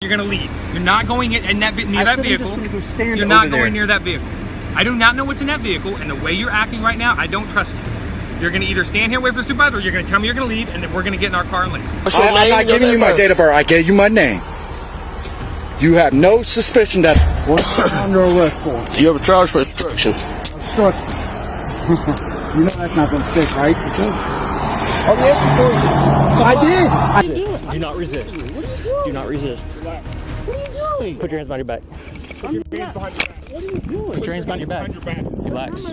You're going to leave. You're not going in that near that vehicle. You're not going near that vehicle. I do not know what's in that vehicle, and the way you're acting right now, I don't trust you. You're going to either stand here, wait for the supervisor, or you're going to tell me you're going to leave, and then we're going to get in our car and leave. I'm not giving you my date of birth. I gave you my name. You have no suspicion that... What's under arrest for? You have a charge for obstruction. Obstruction. You know that's not going to stick, right? Oh, yes, I did. Do not resist. Do not resist. What are you doing? Put your hands behind your back. Put your hands behind your back. What are you doing? Put your hands behind your back. Relax.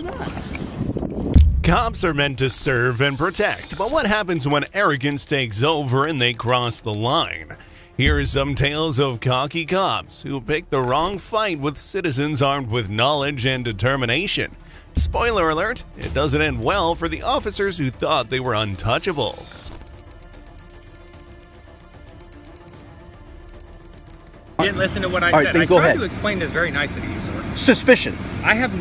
Cops are meant to serve and protect, but what happens when arrogance takes over and they cross the line? Here are some tales of cocky cops who picked the wrong fight with citizens armed with knowledge and determination. Spoiler alert, it doesn't end well for the officers who thought they were untouchable. You didn't listen to what I All right, said. then I go tried ahead. to explain this very nicely to you, sir. Suspicion. I have,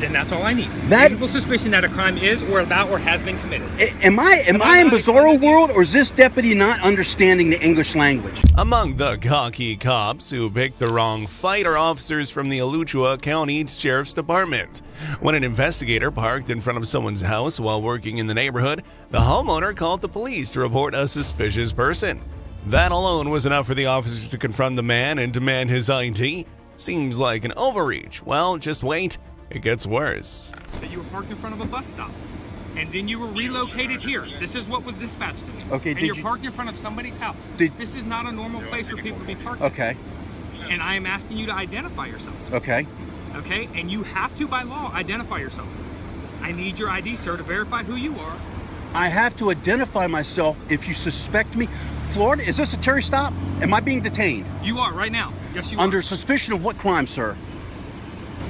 and that's all I need. That- Reasonable suspicion that a crime is or about or has been committed. Am I in bizarro world, or is this deputy not understanding the English language? Among the cocky cops who picked the wrong fight are officers from the Alachua County Sheriff's Department. When an investigator parked in front of someone's house while working in the neighborhood, the homeowner called the police to report a suspicious person. That alone was enough for the officers to confront the man and demand his ID. Seems like an overreach. Well, just wait. It gets worse. That you were parked in front of a bus stop. And then you were relocated here. This is what was dispatched to me. Okay, and did you're you- parked in front of somebody's house. This is not a normal place for people to be parked. Okay. And I am asking you to identify yourself. Okay. Okay? And you have to, by law, identify yourself. I need your ID, sir, to verify who you are. I have to identify myself if you suspect me. Florida, is this a Terry stop? Am I being detained? You are, right now. Yes, you Under are. suspicion of what crime, sir?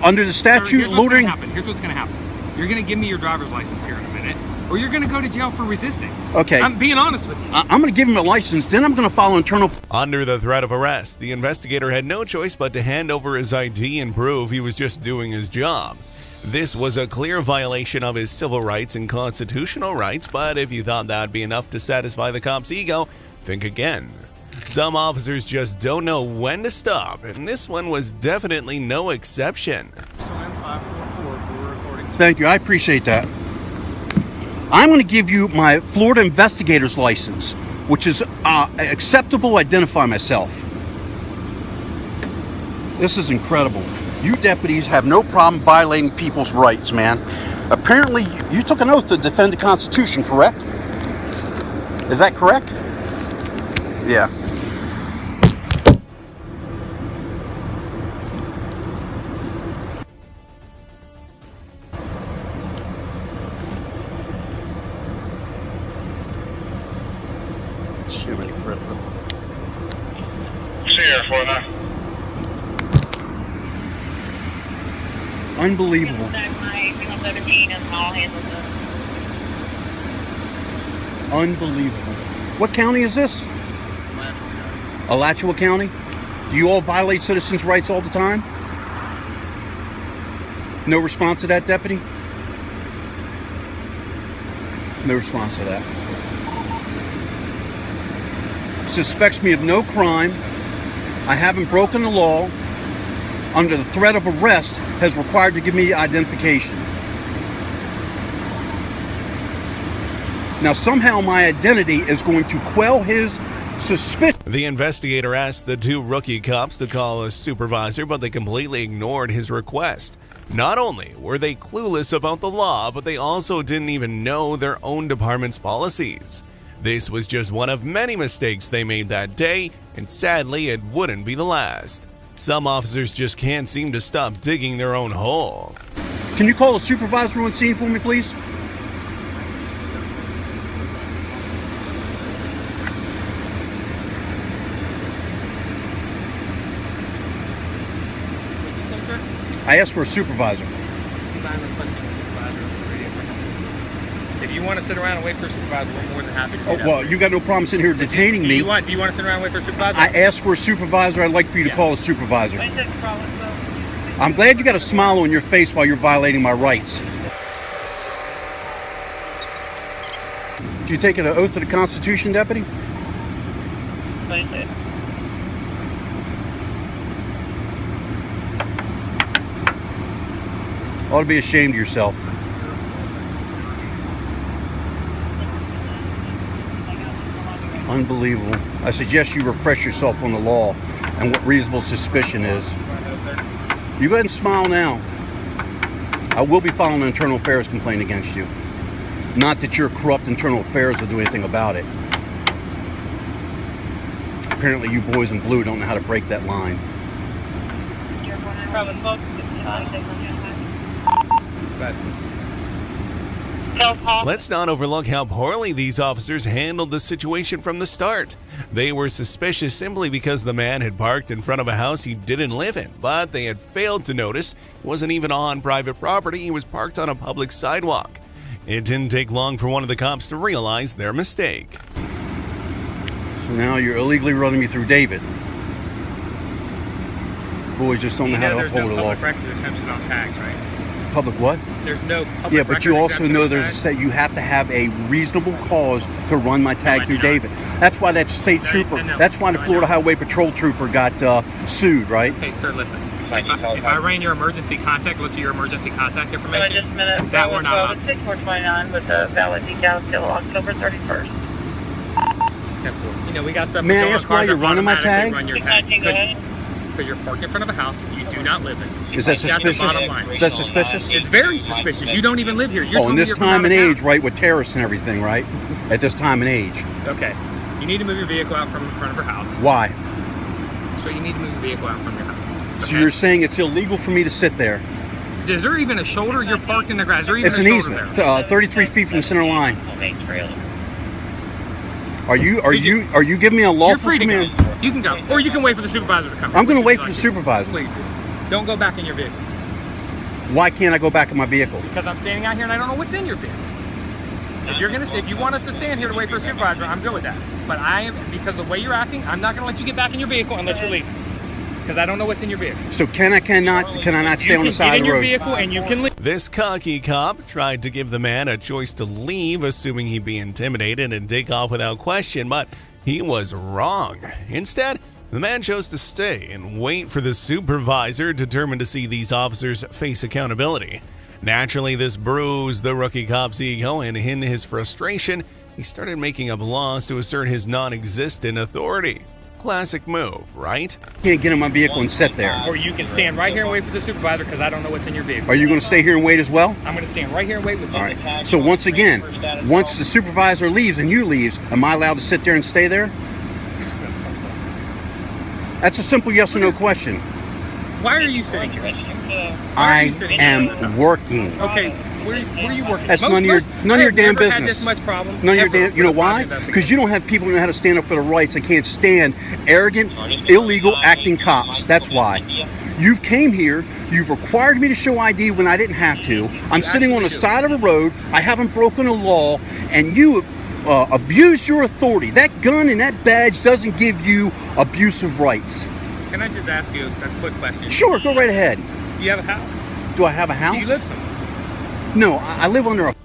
Under the Sir, statute, here's what's gonna loitering? happen. Here's what's going to happen. You're going to give me your driver's license here in a minute, or you're going to go to jail for resisting. Okay. I'm being honest with you. I'm going to give him a license, then I'm going to follow internal... Under the threat of arrest, the investigator had no choice but to hand over his ID and prove he was just doing his job. This was a clear violation of his civil rights and constitutional rights, but if you thought that'd be enough to satisfy the cop's ego, think again. Some officers just don't know when to stop, and this one was definitely no exception. Thank you, I appreciate that. I'm going to give you my Florida investigator's license, which is acceptable to identify myself. This is incredible. You deputies have no problem violating people's rights, man. Apparently, you took an oath to defend the Constitution, correct? Is that correct? Yeah. Sheriff, what I... Unbelievable. Unbelievable. What county is this? Alachua County? Do you all violate citizens' rights all the time? No response to that, deputy? No response to that. Suspects me of no crime. I haven't broken the law. Under the threat of arrest, has required to give me identification. Now somehow my identity is going to quell his suspicion. The investigator asked the two rookie cops to call a supervisor, but they completely ignored his request. Not only were they clueless about the law, but they also didn't even know their own department's policies. This was just one of many mistakes they made that day, and sadly, it wouldn't be the last. Some officers just can't seem to stop digging their own hole. Can you call a supervisor on scene for me, please? I asked for a supervisor. If you want to sit around and wait for a supervisor, we're more than happy to do Oh, that. well, you got no problem sitting here detaining Do me. you want to sit around and wait for a supervisor? I asked for a supervisor. I'd like for you to Yeah. call a supervisor. I'm glad you got a smile on your face while you're violating my rights. Did you take an oath to the Constitution, deputy? Ought to be ashamed of yourself. Unbelievable. I suggest you refresh yourself on the law and what reasonable suspicion is. You go ahead and smile now. I will be filing an internal affairs complaint against you. Not that your corrupt internal affairs will do anything about it. Apparently you boys in blue don't know how to break that line. Let's not overlook how poorly these officers handled the situation from the start. They were suspicious simply because the man had parked in front of a house he didn't live in, but they had failed to notice he wasn't even on private property, he was parked on a public sidewalk. It didn't take long for one of the cops to realize their mistake. So now you're illegally running me through David. Boys just don't know how to there's uphold no the law. public record exemption on tags, right? Public what? There's no public Yeah, but you record also exemption know on there's a tags. state you have to have a reasonable cause to run my tag I through do not. David. That's why that state No, trooper, no, that's why the no, I Florida know. Highway Patrol trooper got sued, right? Okay, sir, listen. If I ran your emergency contact, looked at your emergency contact information, Just a minute. that we're not allowed. 6429 with a valid decal till October 31st. You know, we got stuff. May I going on ask why cars you're that running my automatically tag? Run your Go tag ahead. because you're parked in front of a house you do not live in. Is that That's the suspicious? bottom line. Is that suspicious? It's very suspicious. You don't even live here. You're Oh, telling in me this you're from time out and of age, town. right, with terrorists and everything, right? At this time and age. Okay. You need to move your vehicle out from in front of your house. Why? So you need to move your vehicle out from your house. So you're saying it's illegal for me to sit there? Is there even a shoulder? You're parked in the grass. Is there even It's a an shoulder easement, there? 33 feet from the center line. Okay, trailer. Are you giving me a You're lawful free to go. command? You can go. Or you can wait for the supervisor to come. I'm going to Which wait is for the like you. supervisor. Please do. Don't go back in your vehicle. Why can't I go back in my vehicle? Because I'm standing out here and I don't know what's in your vehicle. If you want us to stand here to wait for a supervisor, I'm good with that. But because the way you're acting, I'm not going to let you get back in your vehicle unless you're leaving. Because I don't know what's in your vehicle. So can I not stay You on the can side get of in the your road? vehicle and you can leave. This cocky cop tried to give the man a choice to leave, assuming he'd be intimidated and take off without question, but he was wrong. Instead, the man chose to stay and wait for the supervisor, determined to see these officers face accountability. Naturally, this bruised the rookie cop's ego, and in his frustration, he started making up laws to assert his non-existent authority. Classic move, right? Can't get in my vehicle and sit there. Or you can stand right here and wait for the supervisor because I don't know what's in your vehicle. Are you going to stay here and wait as well? I'm going to stand right here and wait with you. All right. So once again, once the supervisor leaves and you leaves, am I allowed to sit there and stay there? That's a simple yes or no question. Why are you sitting here? I am working. Okay, where are you working? That's none of your damn I've never had business. this much problem. None of your ever damn. You know with a why? private Because investigation. you don't have people who know how to stand up for their rights and can't stand arrogant, illegal acting cops. That's why. You've came here. You've required me to show ID when I didn't have to. I'm sitting on the side of a road. I haven't broken a law, and you abused your authority. That gun and that badge doesn't give you abusive rights. Can I just ask you a quick question? Sure, go right ahead. Do you have a house? Do I have a house? Do you live somewhere? No, I live under a.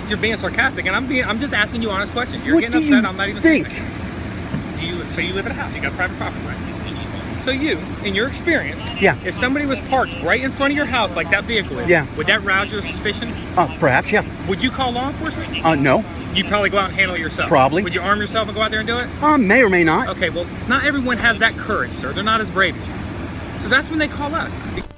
You're being sarcastic, and I'm just asking you honest questions. You're What getting do you upset. I'm not even saying think? anything. So you live at a house. You got private property, right? So you, in your experience, Yeah. if somebody was parked right in front of your house like that vehicle is, Yeah. would that rouse your suspicion? Perhaps, yeah. Would you call law enforcement? No. You'd probably go out and handle it yourself. Probably. Would you arm yourself and go out there and do it? May or may not. Okay, well, not everyone has that courage, sir. They're not as brave as you. So that's when they call us.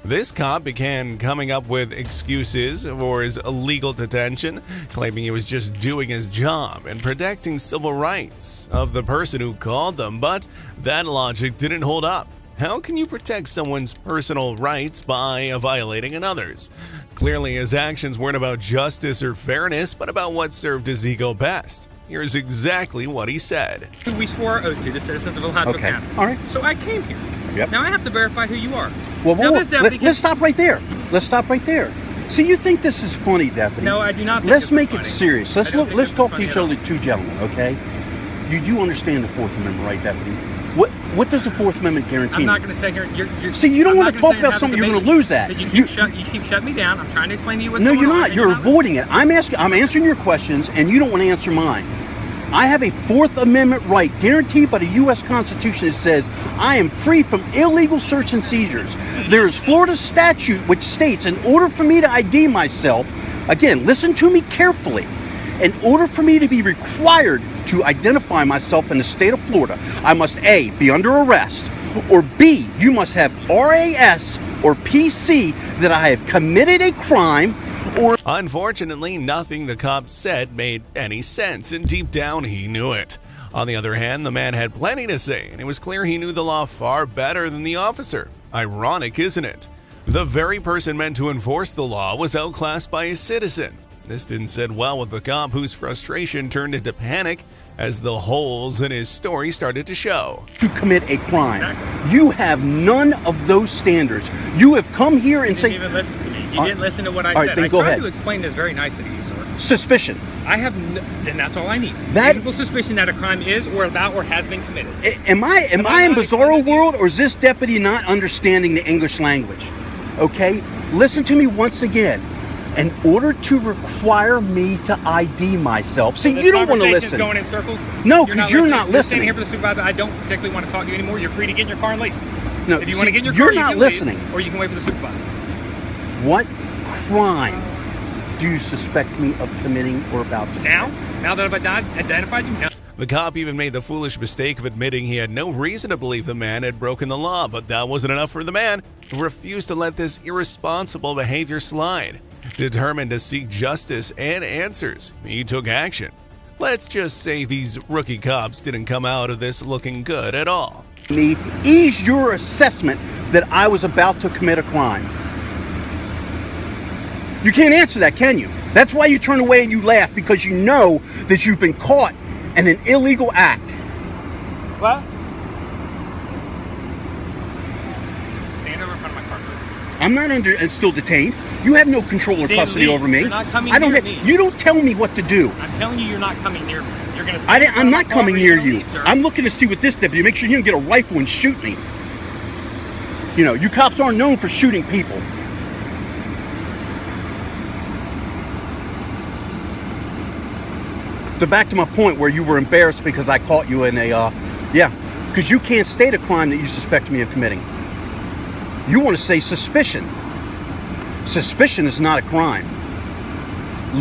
This cop began coming up with excuses for his illegal detention, claiming he was just doing his job and protecting civil rights of the person who called them, but that logic didn't hold up. How can you protect someone's personal rights by violating another's? Clearly, his actions weren't about justice or fairness, but about what served his ego best. Here's exactly what he said. We swore our oath to the citizens of Alachua Okay, County. all right. So I came here. Yep. Now I have to verify who you are. Well, now this deputy let's stop right there. Let's stop right there. See, you think this is funny, deputy? No, I do not think Let's this is make it funny. serious. I don't think Let's this is talk to funny each at all. other, two gentlemen, okay? You do understand the Fourth Amendment, right, deputy? What does the Fourth Amendment guarantee? I'm not going to say here. You're, See, you don't I'm want not to gonna talk say about have something this you're going to debate lose at. because you keep shutting me down. I'm trying to explain to you what's No, going you're on. not. and You're listening. avoiding it. I'm answering your questions, and you don't want to answer mine. I have a Fourth Amendment right guaranteed by the U.S. Constitution that says I am free from illegal search and seizures. There is Florida statute which states in order for me to ID myself, again, listen to me carefully, in order for me to be required to identify myself in the state of Florida, I must A, be under arrest, or B, you must have RAS or PC that I have committed a crime. Unfortunately, nothing the cop said made any sense, and deep down he knew it. On the other hand, the man had plenty to say, and it was clear he knew the law far better than the officer. Ironic, isn't it? The very person meant to enforce the law was outclassed by a citizen. This didn't sit well with the cop, whose frustration turned into panic as the holes in his story started to show. To commit a crime. You have none of those standards. You have come here and You didn't even listen to me. You didn't listen to what I all right, said. then I go tried ahead. to explain this very nicely to you, sir. Suspicion. I have, and that's all I need. That- Reasonable suspicion that a crime is or about or has been committed. Am I in not Bizarro explaining world, or is this deputy not understanding the English language? Okay, listen to me once again. In order to require me to ID myself, see, This you don't want to conversation's listen. going in circles. No, 'cause you're not You're standing listening. here for the supervisor. I don't particularly want to talk to you anymore. You're free to get in your car and leave. No, If you see, want to get in your you're car, you not can listening. leave, or you can wait for the supervisor. What crime do you suspect me of committing or about to? Now that I've identified you, now. The cop even made the foolish mistake of admitting he had no reason to believe the man had broken the law, but that wasn't enough for the man, who refused to let this irresponsible behavior slide. Determined to seek justice and answers, he took action. Let's just say these rookie cops didn't come out of this looking good at all. Me ease your assessment that I was about to commit a crime. You can't answer that, can you? That's why you turn away and you laugh, because you know that you've been caught in an illegal act. What? Stand over in front of my car. I'm not under and still detained. You have no control or Then custody leave. over me. You're not coming I don't. near me. You don't tell me what to do. I'm telling you, you're not coming near me. You're gonna. I'm not coming near you. Leave, sir. I'm looking to see what this deputy. Make sure you don't get a rifle and shoot me. You know, you cops aren't known for shooting people. So back to my point where you were embarrassed because I caught you in a, because you can't state a crime that you suspect me of committing. You want to say suspicion. Suspicion is not a crime.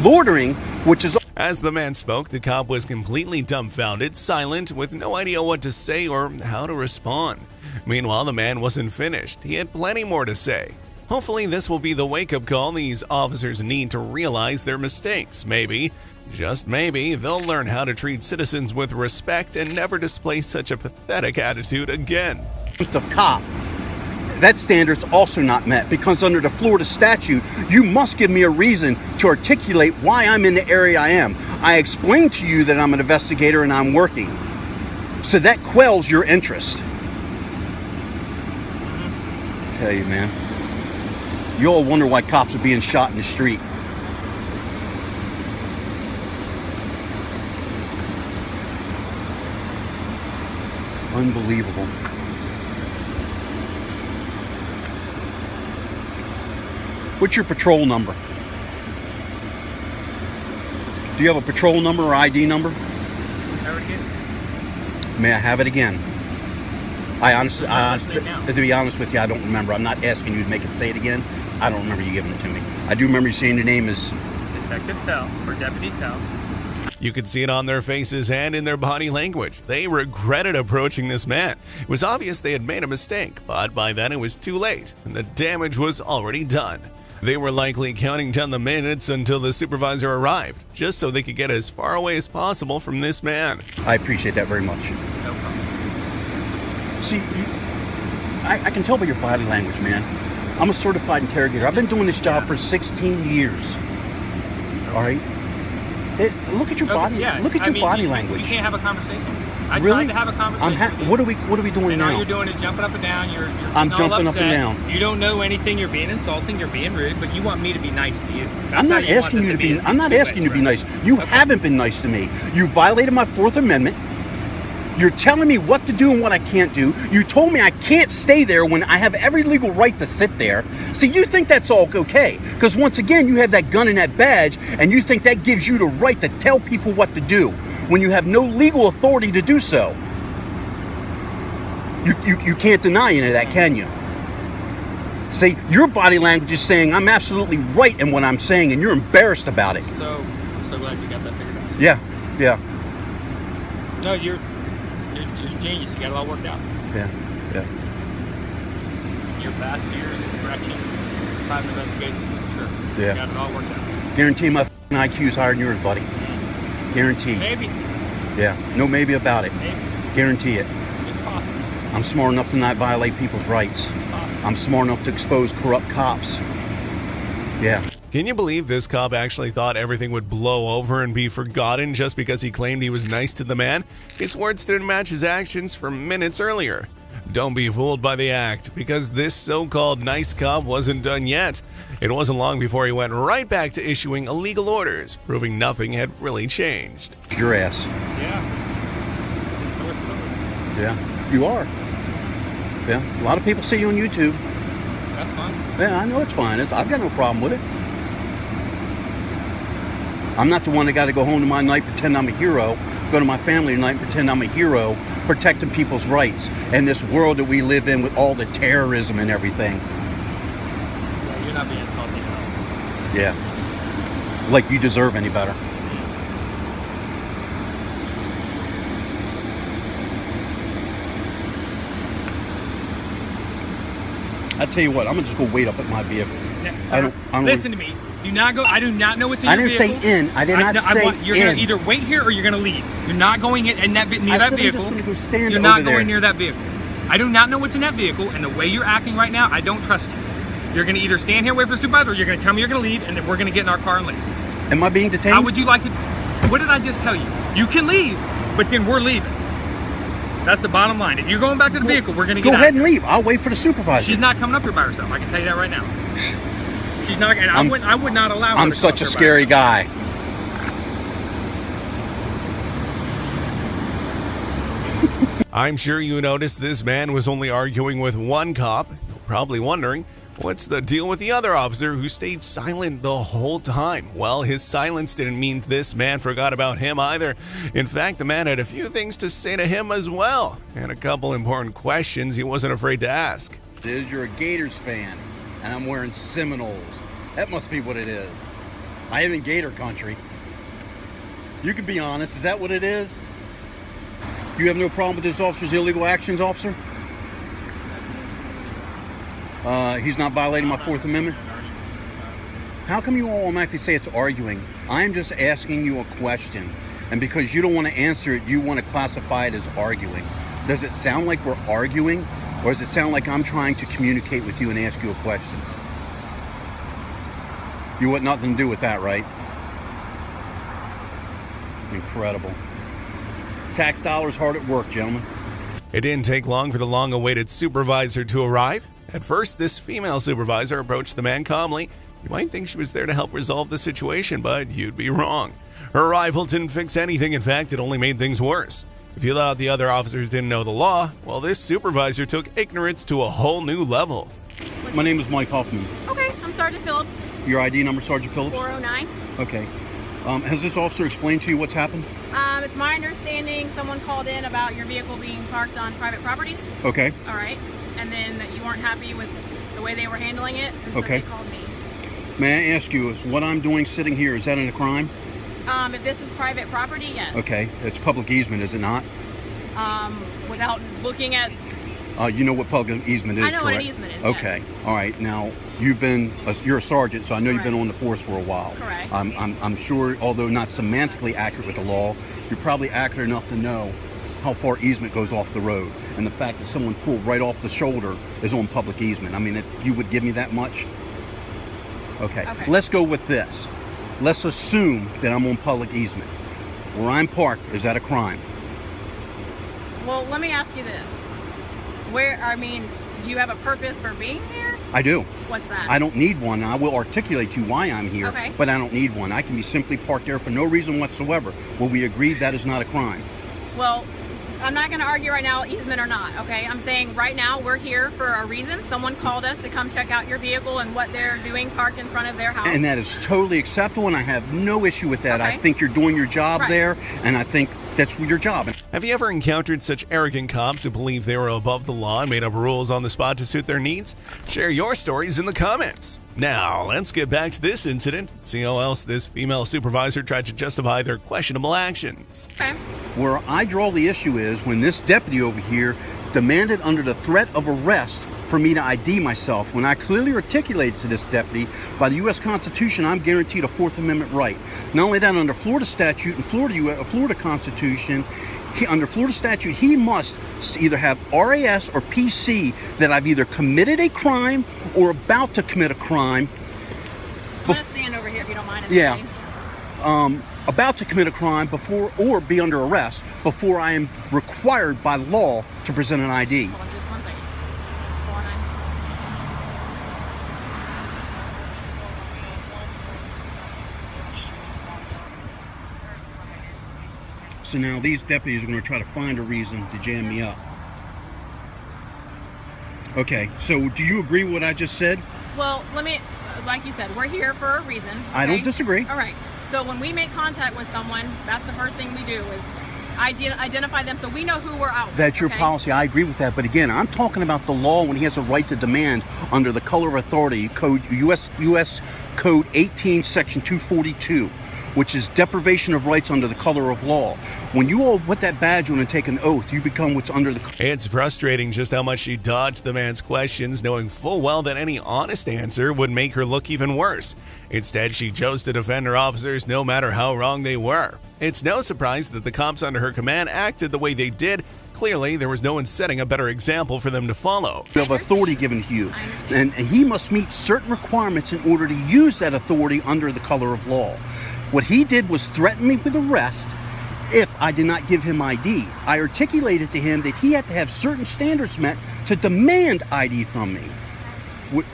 Loitering, which is... As the man spoke, the cop was completely dumbfounded, silent, with no idea what to say or how to respond. Meanwhile, the man wasn't finished. He had plenty more to say. Hopefully, this will be the wake-up call these officers need to realize their mistakes. Maybe, just maybe, they'll learn how to treat citizens with respect and never display such a pathetic attitude again. of cop. That standard's also not met, because under the Florida statute, you must give me a reason to articulate why I'm in the area I am. I explained to you that I'm an investigator and I'm working. So that quells your interest. I tell you, man. You all wonder why cops are being shot in the street. Unbelievable. What's your patrol number? Do you have a patrol number or ID number? May I have it again? To be honest with you, I don't remember. I'm not asking you to make it say it again. I don't remember you giving it to me. I do remember you saying your name is Detective Tell, or Deputy Tell. You could see it on their faces and in their body language. They regretted approaching this man. It was obvious they had made a mistake, but by then it was too late, and the damage was already done. They were likely counting down the minutes until the supervisor arrived, just so they could get as far away as possible from this man. I appreciate that very much. No problem. See, I can tell by your body language, man. I'm a certified interrogator. I've been doing this job for 16 years. All right? Look at your body. Look at your body language. You can't have a conversation. I Really? tried to have a conversation. with you. What are we doing And now? all you're doing is jumping up and down. You're I'm all jumping up and upset. down. You don't know anything. You're being insulting. You're being rude. But you want me to be nice to you. That's I'm how not you want asking this you to be. a I'm not two-way asking you to be street. nice. You haven't been nice to me. You violated my Fourth Amendment. You're telling me what to do and what I can't do. You told me I can't stay there when I have every legal right to sit there. See, you think that's all okay. Because once again, you have that gun and that badge, and you think that gives you the right to tell people what to do. when you have no legal authority to do so. You can't deny any of that, can you? See, your body language is saying I'm absolutely right in what I'm saying, and you're embarrassed about it. So, I'm so glad you got that figured out. Yeah, yeah, No, you're a genius. You got it all worked out. yeah, yeah. Your past years in correction, private investigation, sure. Yeah. You got it all worked out. Guarantee my IQ is higher than yours, buddy. Guarantee. Maybe. Yeah, no maybe about it. Maybe. Guarantee it. It's possible. I'm smart enough to not violate people's rights. I'm smart enough to expose corrupt cops. Yeah. Can you believe this cop actually thought everything would blow over and be forgotten just because he claimed he was nice to the man? His words didn't match his actions from minutes earlier. Don't be fooled by the act, because this so-called nice cop wasn't done yet. It wasn't long before he went right back to issuing illegal orders, proving nothing had really changed. Your ass. Yeah. So it's those. Yeah. You are. Yeah. A lot of people see you on YouTube. That's fine. Yeah, I know it's fine. I've got no problem with it. I'm not the one that got to go home tonight and pretend I'm a hero, go to my family tonight and pretend I'm a hero, protecting people's rights in this world that we live in with all the terrorism and everything. Yeah, you're not being salty at all. Yeah. Like you deserve any better. I tell you what, I'm gonna just go wait up at my vehicle. Sir, I don't listen to me. Do not go. I do not know what's in I your didn't vehicle. say in. I did not say you're in. gonna either wait here or you're gonna leave. You're not going in that near that vehicle. I'm just gonna go stand You're over not there. going near that vehicle. I do not know what's in that vehicle, and the way you're acting right now, I don't trust you. You're gonna either stand here, wait for the supervisor, or you're gonna tell me you're gonna leave, and then we're gonna get in our car and leave. Am I being detained? How would you like to? What did I just tell you? You can leave, but then we're leaving. That's the bottom line. If you're going back to the vehicle, we're gonna Go get out ahead of and here. leave. I'll wait for the supervisor. She's not coming up here by herself. I can tell you that right now. She's not, and I would not allow her I'm to come such a up here by scary herself. guy. I'm sure you noticed this man was only arguing with one cop, probably wondering, what's the deal with the other officer who stayed silent the whole time? Well, his silence didn't mean this man forgot about him either. In fact, the man had a few things to say to him as well, and a couple important questions he wasn't afraid to ask. Dude, you're a Gators fan, and I'm wearing Seminoles. That must be what it is. I am in Gator country. You can be honest. Is that what it is? You have no problem with this officer's illegal actions, officer? He's not violating my Fourth Amendment? How come you all automatically say it's arguing? I'm just asking you a question. And because you don't want to answer it, you want to classify it as arguing. Does it sound like we're arguing? Or does it sound like I'm trying to communicate with you and ask you a question? You want nothing to do with that, right? Incredible. Tax dollars hard at work, gentlemen. It didn't take long for the long-awaited supervisor to arrive. At first, this female supervisor approached the man calmly. You might think she was there to help resolve the situation, but you'd be wrong. Her arrival didn't fix anything. In fact, it only made things worse. If you thought the other officers didn't know the law, well, this supervisor took ignorance to a whole new level. My name is Mike Hoffman. Okay, I'm Sergeant Phillips, Your ID number, Sergeant Phillips? 409. Okay. Has this officer explained to you what's happened? It's my understanding someone called in about your vehicle being parked on private property. Okay. All right. And then that you weren't happy with the way they were handling it. And Okay. So they called me. May I ask you, is what I'm doing sitting here, is that a crime? If this is private property, yes. Okay. It's public easement, is it not? Without looking at, You know what public easement is, I know correct? what an easement is, Okay. yes. All right. Now, you're a sergeant, so I know you've been Correct. on the force for a while. Correct. I'm sure, although not semantically accurate with the law, you're probably accurate enough to know how far easement goes off the road. And the fact that someone pulled right off the shoulder is on public easement. I mean, if you would give me that much? Okay. Okay. Let's go with this. Let's assume that I'm on public easement. Where I'm parked, is that a crime? well, let me ask you this. Do you have a purpose for being here? I do. What's that? I don't need one. I will articulate to you why I'm here, Okay. but I don't need one. I can be simply parked there for no reason whatsoever. Will we agree that is not a crime? Well, I'm not going to argue right now, easement or not, okay? I'm saying right now we're here for a reason. Someone called us to come check out your vehicle and what they're doing parked in front of their house. And that is totally acceptable, and I have no issue with that. I Okay. think you're doing your job Right. there, and I think That's your job. Have you ever encountered such arrogant cops who believe they were above the law and made up rules on the spot to suit their needs? Share your stories in the comments. Now, let's get back to this incident. See how else this female supervisor tried to justify their questionable actions. Okay. Where I draw the issue is when this deputy over here demanded under the threat of arrest for me to ID myself, when I clearly articulated to this deputy, by the U.S. Constitution, I'm guaranteed a Fourth Amendment right. Not only that, under Florida statute and Florida Constitution, under Florida statute, he must either have RAS or PC that I've either committed a crime or about to commit a crime. I'm gonna stand over here if you don't mind. Yeah. About to commit a crime before or be under arrest before I am required by law to present an ID. Hold on just 1 second. 49. So now these deputies are going to try to find a reason to jam me up. Okay, so do you agree with what I just said? Well, like you said, we're here for a reason. Okay? I don't disagree. All right. So when we make contact with someone, that's the first thing we do is identify them so we know who we're out with. That's your okay? policy. I agree with that. But again, I'm talking about the law when he has a right to demand under the color of authority code, U.S. Code 18, Section 242, which is deprivation of rights under the color of law. When you all put that badge on and take an oath, you become what's under the... It's frustrating just how much she dodged the man's questions, knowing full well that any honest answer would make her look even worse. Instead, she chose to defend her officers no matter how wrong they were. It's no surprise that the cops under her command acted the way they did. Clearly, there was no one setting a better example for them to follow. You have authority given to you, and he must meet certain requirements in order to use that authority under the color of law. What he did was threaten me with arrest if I did not give him ID. I articulated to him that he had to have certain standards met to demand ID from me.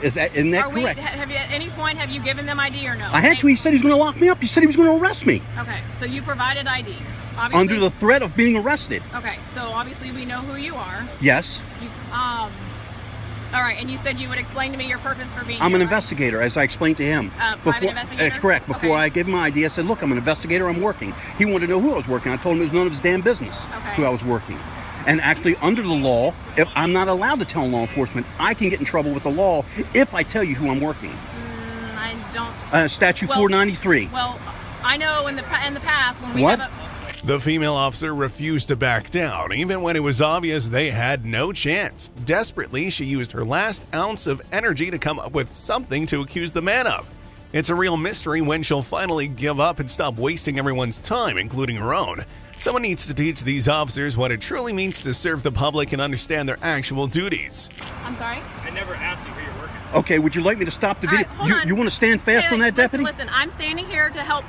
Isn't that correct? Have you, at any point, have you given them ID or no? I had to. He said he was going to lock me up. He said he was going to arrest me. Okay, so you provided ID. Obviously, under the threat of being arrested. Okay, so obviously we know who you are. Yes. All right, and you said you would explain to me your purpose for being I'm here, an right? investigator, as I explained to him. Private investigator? That's correct. Before I gave him my ID, I said, look, I'm an investigator, I'm working. He wanted to know who I was working. I told him it was none of his damn business who I was working. And actually, under the law, if I'm not allowed to tell law enforcement, I can get in trouble with the law if I tell you who I'm working. I don't... Statute 493. Well, I know in the past when we What? have a... The female officer refused to back down, even when it was obvious they had no chance. Desperately, she used her last ounce of energy to come up with something to accuse the man of. It's a real mystery when she'll finally give up and stop wasting everyone's time, including her own. Someone needs to teach these officers what it truly means to serve the public and understand their actual duties. I'm sorry? I never asked you who you're working. Okay, would you like me to stop the video? Hold on. You want to stand fast on that, deputy? Listen, I'm standing here to help.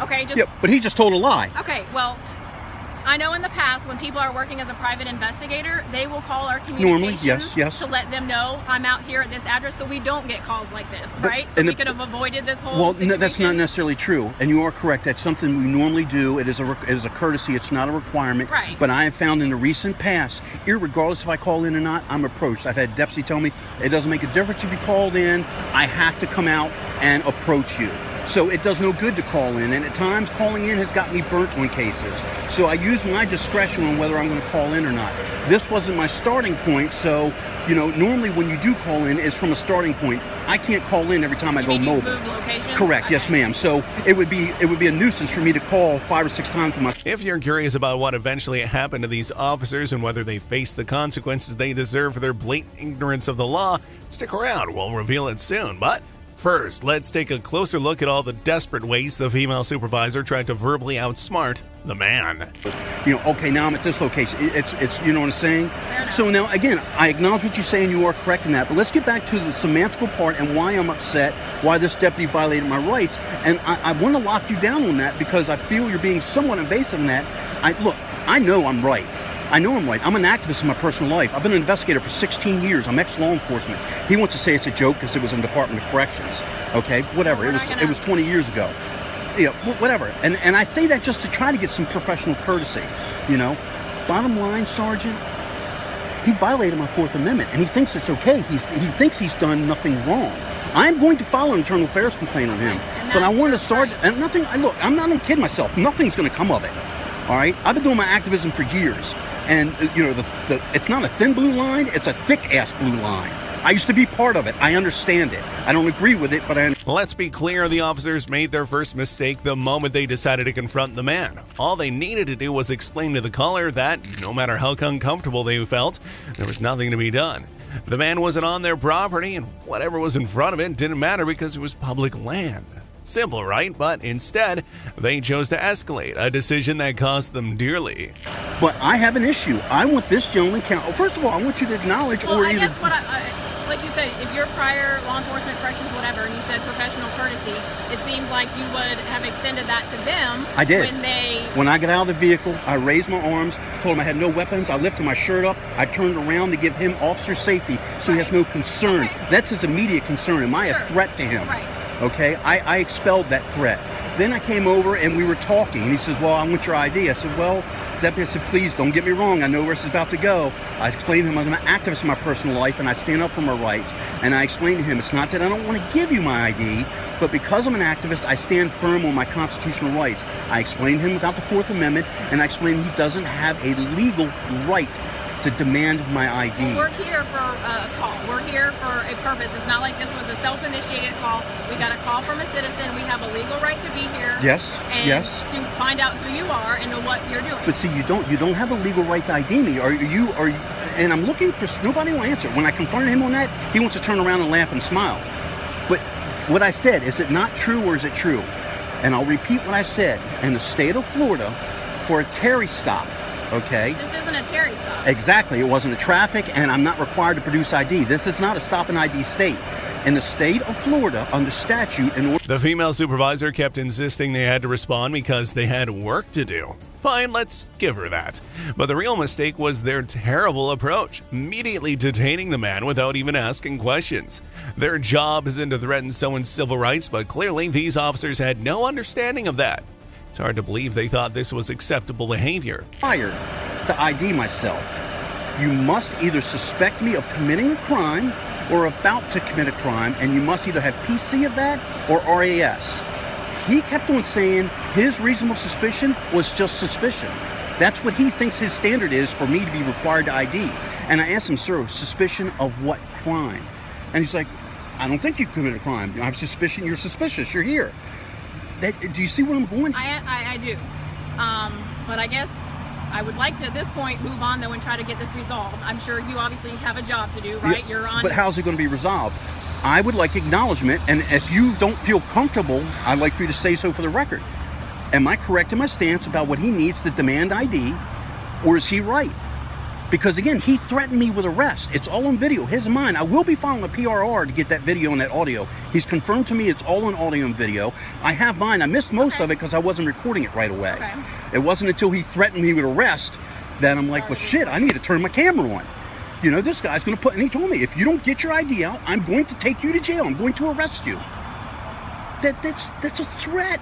Okay, just... Yeah, but he just told a lie. Okay, well, I know in the past when people are working as a private investigator, they will call our communications yes. to let them know I'm out here at this address so we don't get calls like this, right? So we could have avoided this whole situation. No, that's not necessarily true, and you are correct. That's something we normally do. It is a courtesy. It's not a requirement. Right. But I have found in the recent past, irregardless if I call in or not, I'm approached. I've had deputy tell me it doesn't make a difference if you called in. I have to come out and approach you. So it does no good to call in, and at times calling in has got me burnt on cases. So I use my discretion on whether I'm going to call in or not. This wasn't my starting point, so, you know, normally when you do call in, it's from a starting point. I can't call in every time I go mobile. Move location? Correct, yes ma'am. So it would be a nuisance for me to call 5 or 6 times with my... If you're curious about what eventually happened to these officers and whether they face the consequences they deserve for their blatant ignorance of the law, stick around, we'll reveal it soon. But first, let's take a closer look at all the desperate ways the female supervisor tried to verbally outsmart the man. You know, okay, now I'm at this location. It's you know what I'm saying? So now, again, I acknowledge what you're saying. You are correct in that. But let's get back to the semantical part and why I'm upset, why this deputy violated my rights. And I want to lock you down on that because I feel you're being somewhat invasive in that. Look, I know I'm right. I know I'm right. I'm an activist in my personal life. I've been an investigator for 16 years. I'm ex-law enforcement. He wants to say it's a joke because it was in the Department of Corrections. Okay, whatever. It was 20 years ago. You know, whatever. And I say that just to try to get some professional courtesy. You know, bottom line, Sergeant, he violated my Fourth Amendment, and he thinks it's okay. He thinks he's done nothing wrong. I'm going to file an internal affairs complaint on him. But I want to start, and nothing, look, I'm not going to kid myself. Nothing's going to come of it. All right, I've been doing my activism for years, and you know, it's not a thin blue line; it's a thick-ass blue line. I used to be part of it. I understand it. I don't agree with it, but I understand. Let's be clear, the officers made their first mistake the moment they decided to confront the man. All they needed to do was explain to the caller that, no matter how uncomfortable they felt, there was nothing to be done. The man wasn't on their property, and whatever was in front of it didn't matter because it was public land. Simple, right? But instead, they chose to escalate, a decision that cost them dearly. But I have an issue. I want this gentleman first of all, I want you to acknowledge well, or I either... guess what like you said, if you're prior law enforcement, corrections, whatever, and you said professional courtesy, it seems like you would have extended that to them. I did. When I got out of the vehicle, I raised my arms, told him I had no weapons, I lifted my shirt up, I turned around to give him officer safety so he has no concern. Okay. That's his immediate concern. Am I a threat to him? Right. Okay, I expelled that threat. Then I came over and we were talking, and he says, well, I want your ID. I said, well, Deputy, I said, please don't get me wrong. I know where this is about to go. I explained to him I'm an activist in my personal life and I stand up for my rights. And I explained to him it's not that I don't want to give you my ID, but because I'm an activist, I stand firm on my constitutional rights. I explained to him about the Fourth Amendment, and I explained he doesn't have a legal right to demand my ID. Well, we're here for a call. We're here for a purpose. It's not like this was a self-initiated call. We got a call from a citizen. We have a legal right to be here. Yes. And yes. to find out who you are and know what you're doing. But see, you don't have a legal right to ID me. Are you? And I'm looking for nobody will answer. When I confronted him on that, he wants to turn around and laugh and smile. But what I said, is it not true or is it true? And I'll repeat what I said. In the state of Florida, for a Terry stop, okay? This isn't a Terry stop. Exactly. It wasn't a traffic, and I'm not required to produce ID. This is not a stop and ID state. In the state of Florida, under statute, in order... The female supervisor kept insisting they had to respond because they had work to do. Fine, let's give her that. But the real mistake was their terrible approach, immediately detaining the man without even asking questions. Their job isn't to threaten someone's civil rights, but clearly these officers had no understanding of that. It's hard to believe they thought this was acceptable behavior. Required to ID myself. You must either suspect me of committing a crime or about to commit a crime, and you must either have PC of that or RAS. He kept on saying his reasonable suspicion was just suspicion. That's what he thinks his standard is for me to be required to ID. And I asked him, sir, suspicion of what crime? And he's like, I don't think you committed a crime. I have suspicion, you're suspicious, you're here. Do you see where I'm going? I do. But I guess I would like to, at this point, move on, though, and try to get this resolved. I'm sure you obviously have a job to do, right? Yeah, You're on. But how's it going to be resolved? I would like acknowledgement, and if you don't feel comfortable, I'd like for you to say so for the record. Am I correct in my stance about what he needs to demand ID, or is he right? Because again, he threatened me with arrest. It's all on video, his and mine. I will be filing a PRR to get that video and that audio. He's confirmed to me it's all on audio and video. I have mine. I missed most of it because I wasn't recording it right away. Okay. It wasn't until he threatened me with arrest that I'm like, well, shit, I need to turn my camera on. You know, this guy's going to put, and he told me, if you don't get your ID out, I'm going to take you to jail. I'm going to arrest you. That's a threat.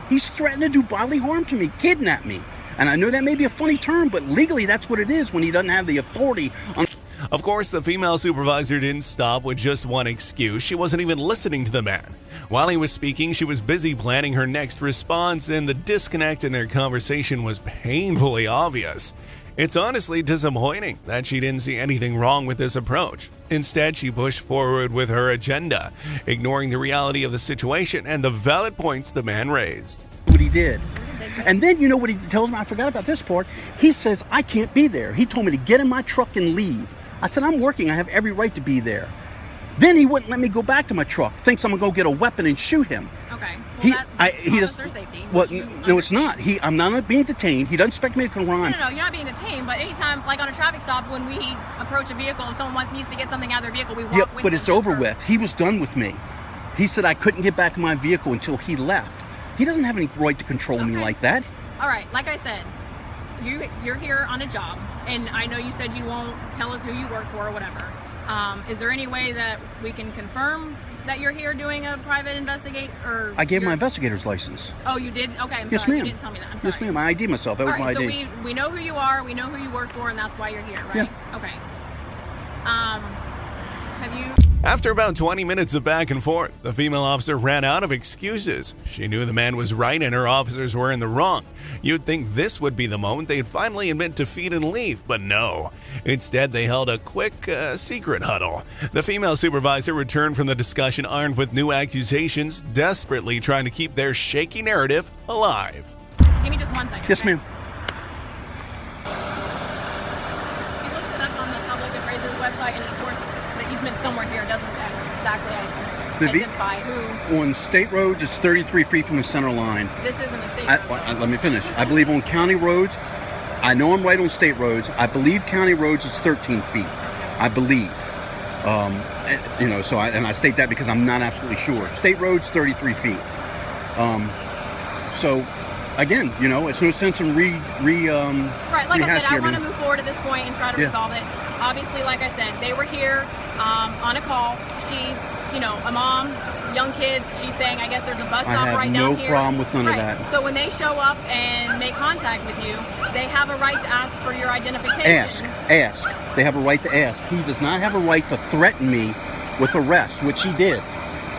He's threatening to do bodily harm to me, kidnap me. And I know that may be a funny term, but legally that's what it is when he doesn't have the authority on... Of course, the female supervisor didn't stop with just one excuse. She wasn't even listening to the man. While he was speaking, she was busy planning her next response, and the disconnect in their conversation was painfully obvious. It's honestly disappointing that she didn't see anything wrong with this approach. Instead, she pushed forward with her agenda, ignoring the reality of the situation and the valid points the man raised. What he did. And then, you know what he tells me? I forgot about this part. He says, I can't be there. He told me to get in my truck and leave. I said, I'm working. I have every right to be there. Then he wouldn't let me go back to my truck. Thinks I'm going to go get a weapon and shoot him. Okay. Well, that's officer safety. Well, no, it's not. I'm not being detained. He doesn't expect me to come around. No, you're not being detained. But anytime, like on a traffic stop, when we approach a vehicle and someone needs to get something out of their vehicle, we walk with them. But it's over with. He was done with me. He said I couldn't get back in my vehicle until he left. He doesn't have any right to control me like that. All right, like I said, you're here on a job, and I know you said you won't tell us who you work for or whatever. Is there any way that we can confirm that you're here doing a private investigate? Or I gave my investigator's license. Oh, you did? Okay, I'm yes, sorry. Ma'am. You didn't tell me that. I'm sorry. Yes, ma'am. I ID myself. That was my ID. So we know who you are, we know who you work for, and that's why you're here, right? Yeah. Okay. Have you... After about 20 minutes of back and forth, the female officer ran out of excuses. She knew the man was right and her officers were in the wrong. You'd think this would be the moment they'd finally admit defeat and leave, but no. Instead, they held a quick, secret huddle. The female supervisor returned from the discussion armed with new accusations, desperately trying to keep their shaky narrative alive. Give me just 1 second. Yes, okay? ma'am. You looked it up on the public appraiser's website, and of course, the easement somewhere here doesn't exactly identify who. On state roads, it's 33 feet from the center line. This isn't a state road. Let me finish. I believe on county roads, I know I'm right on state roads. I believe county roads is 13 feet. I believe. You know, so I state that because I'm not absolutely sure. State roads, 33 feet. So, again, you know, it's no sense in Right, like I said, I want to everything. move forward at this point and try to Yeah. resolve it. Obviously, like I said, they were here on a call. She's, you know, a mom, young kids. She's saying, I guess there's a bus I stop have right no down here. problem with none of Right. that. So when they show up and make contact with you, they have a right to ask for your identification. Ask. They have a right to ask. He does not have a right to threaten me with arrest, which he did.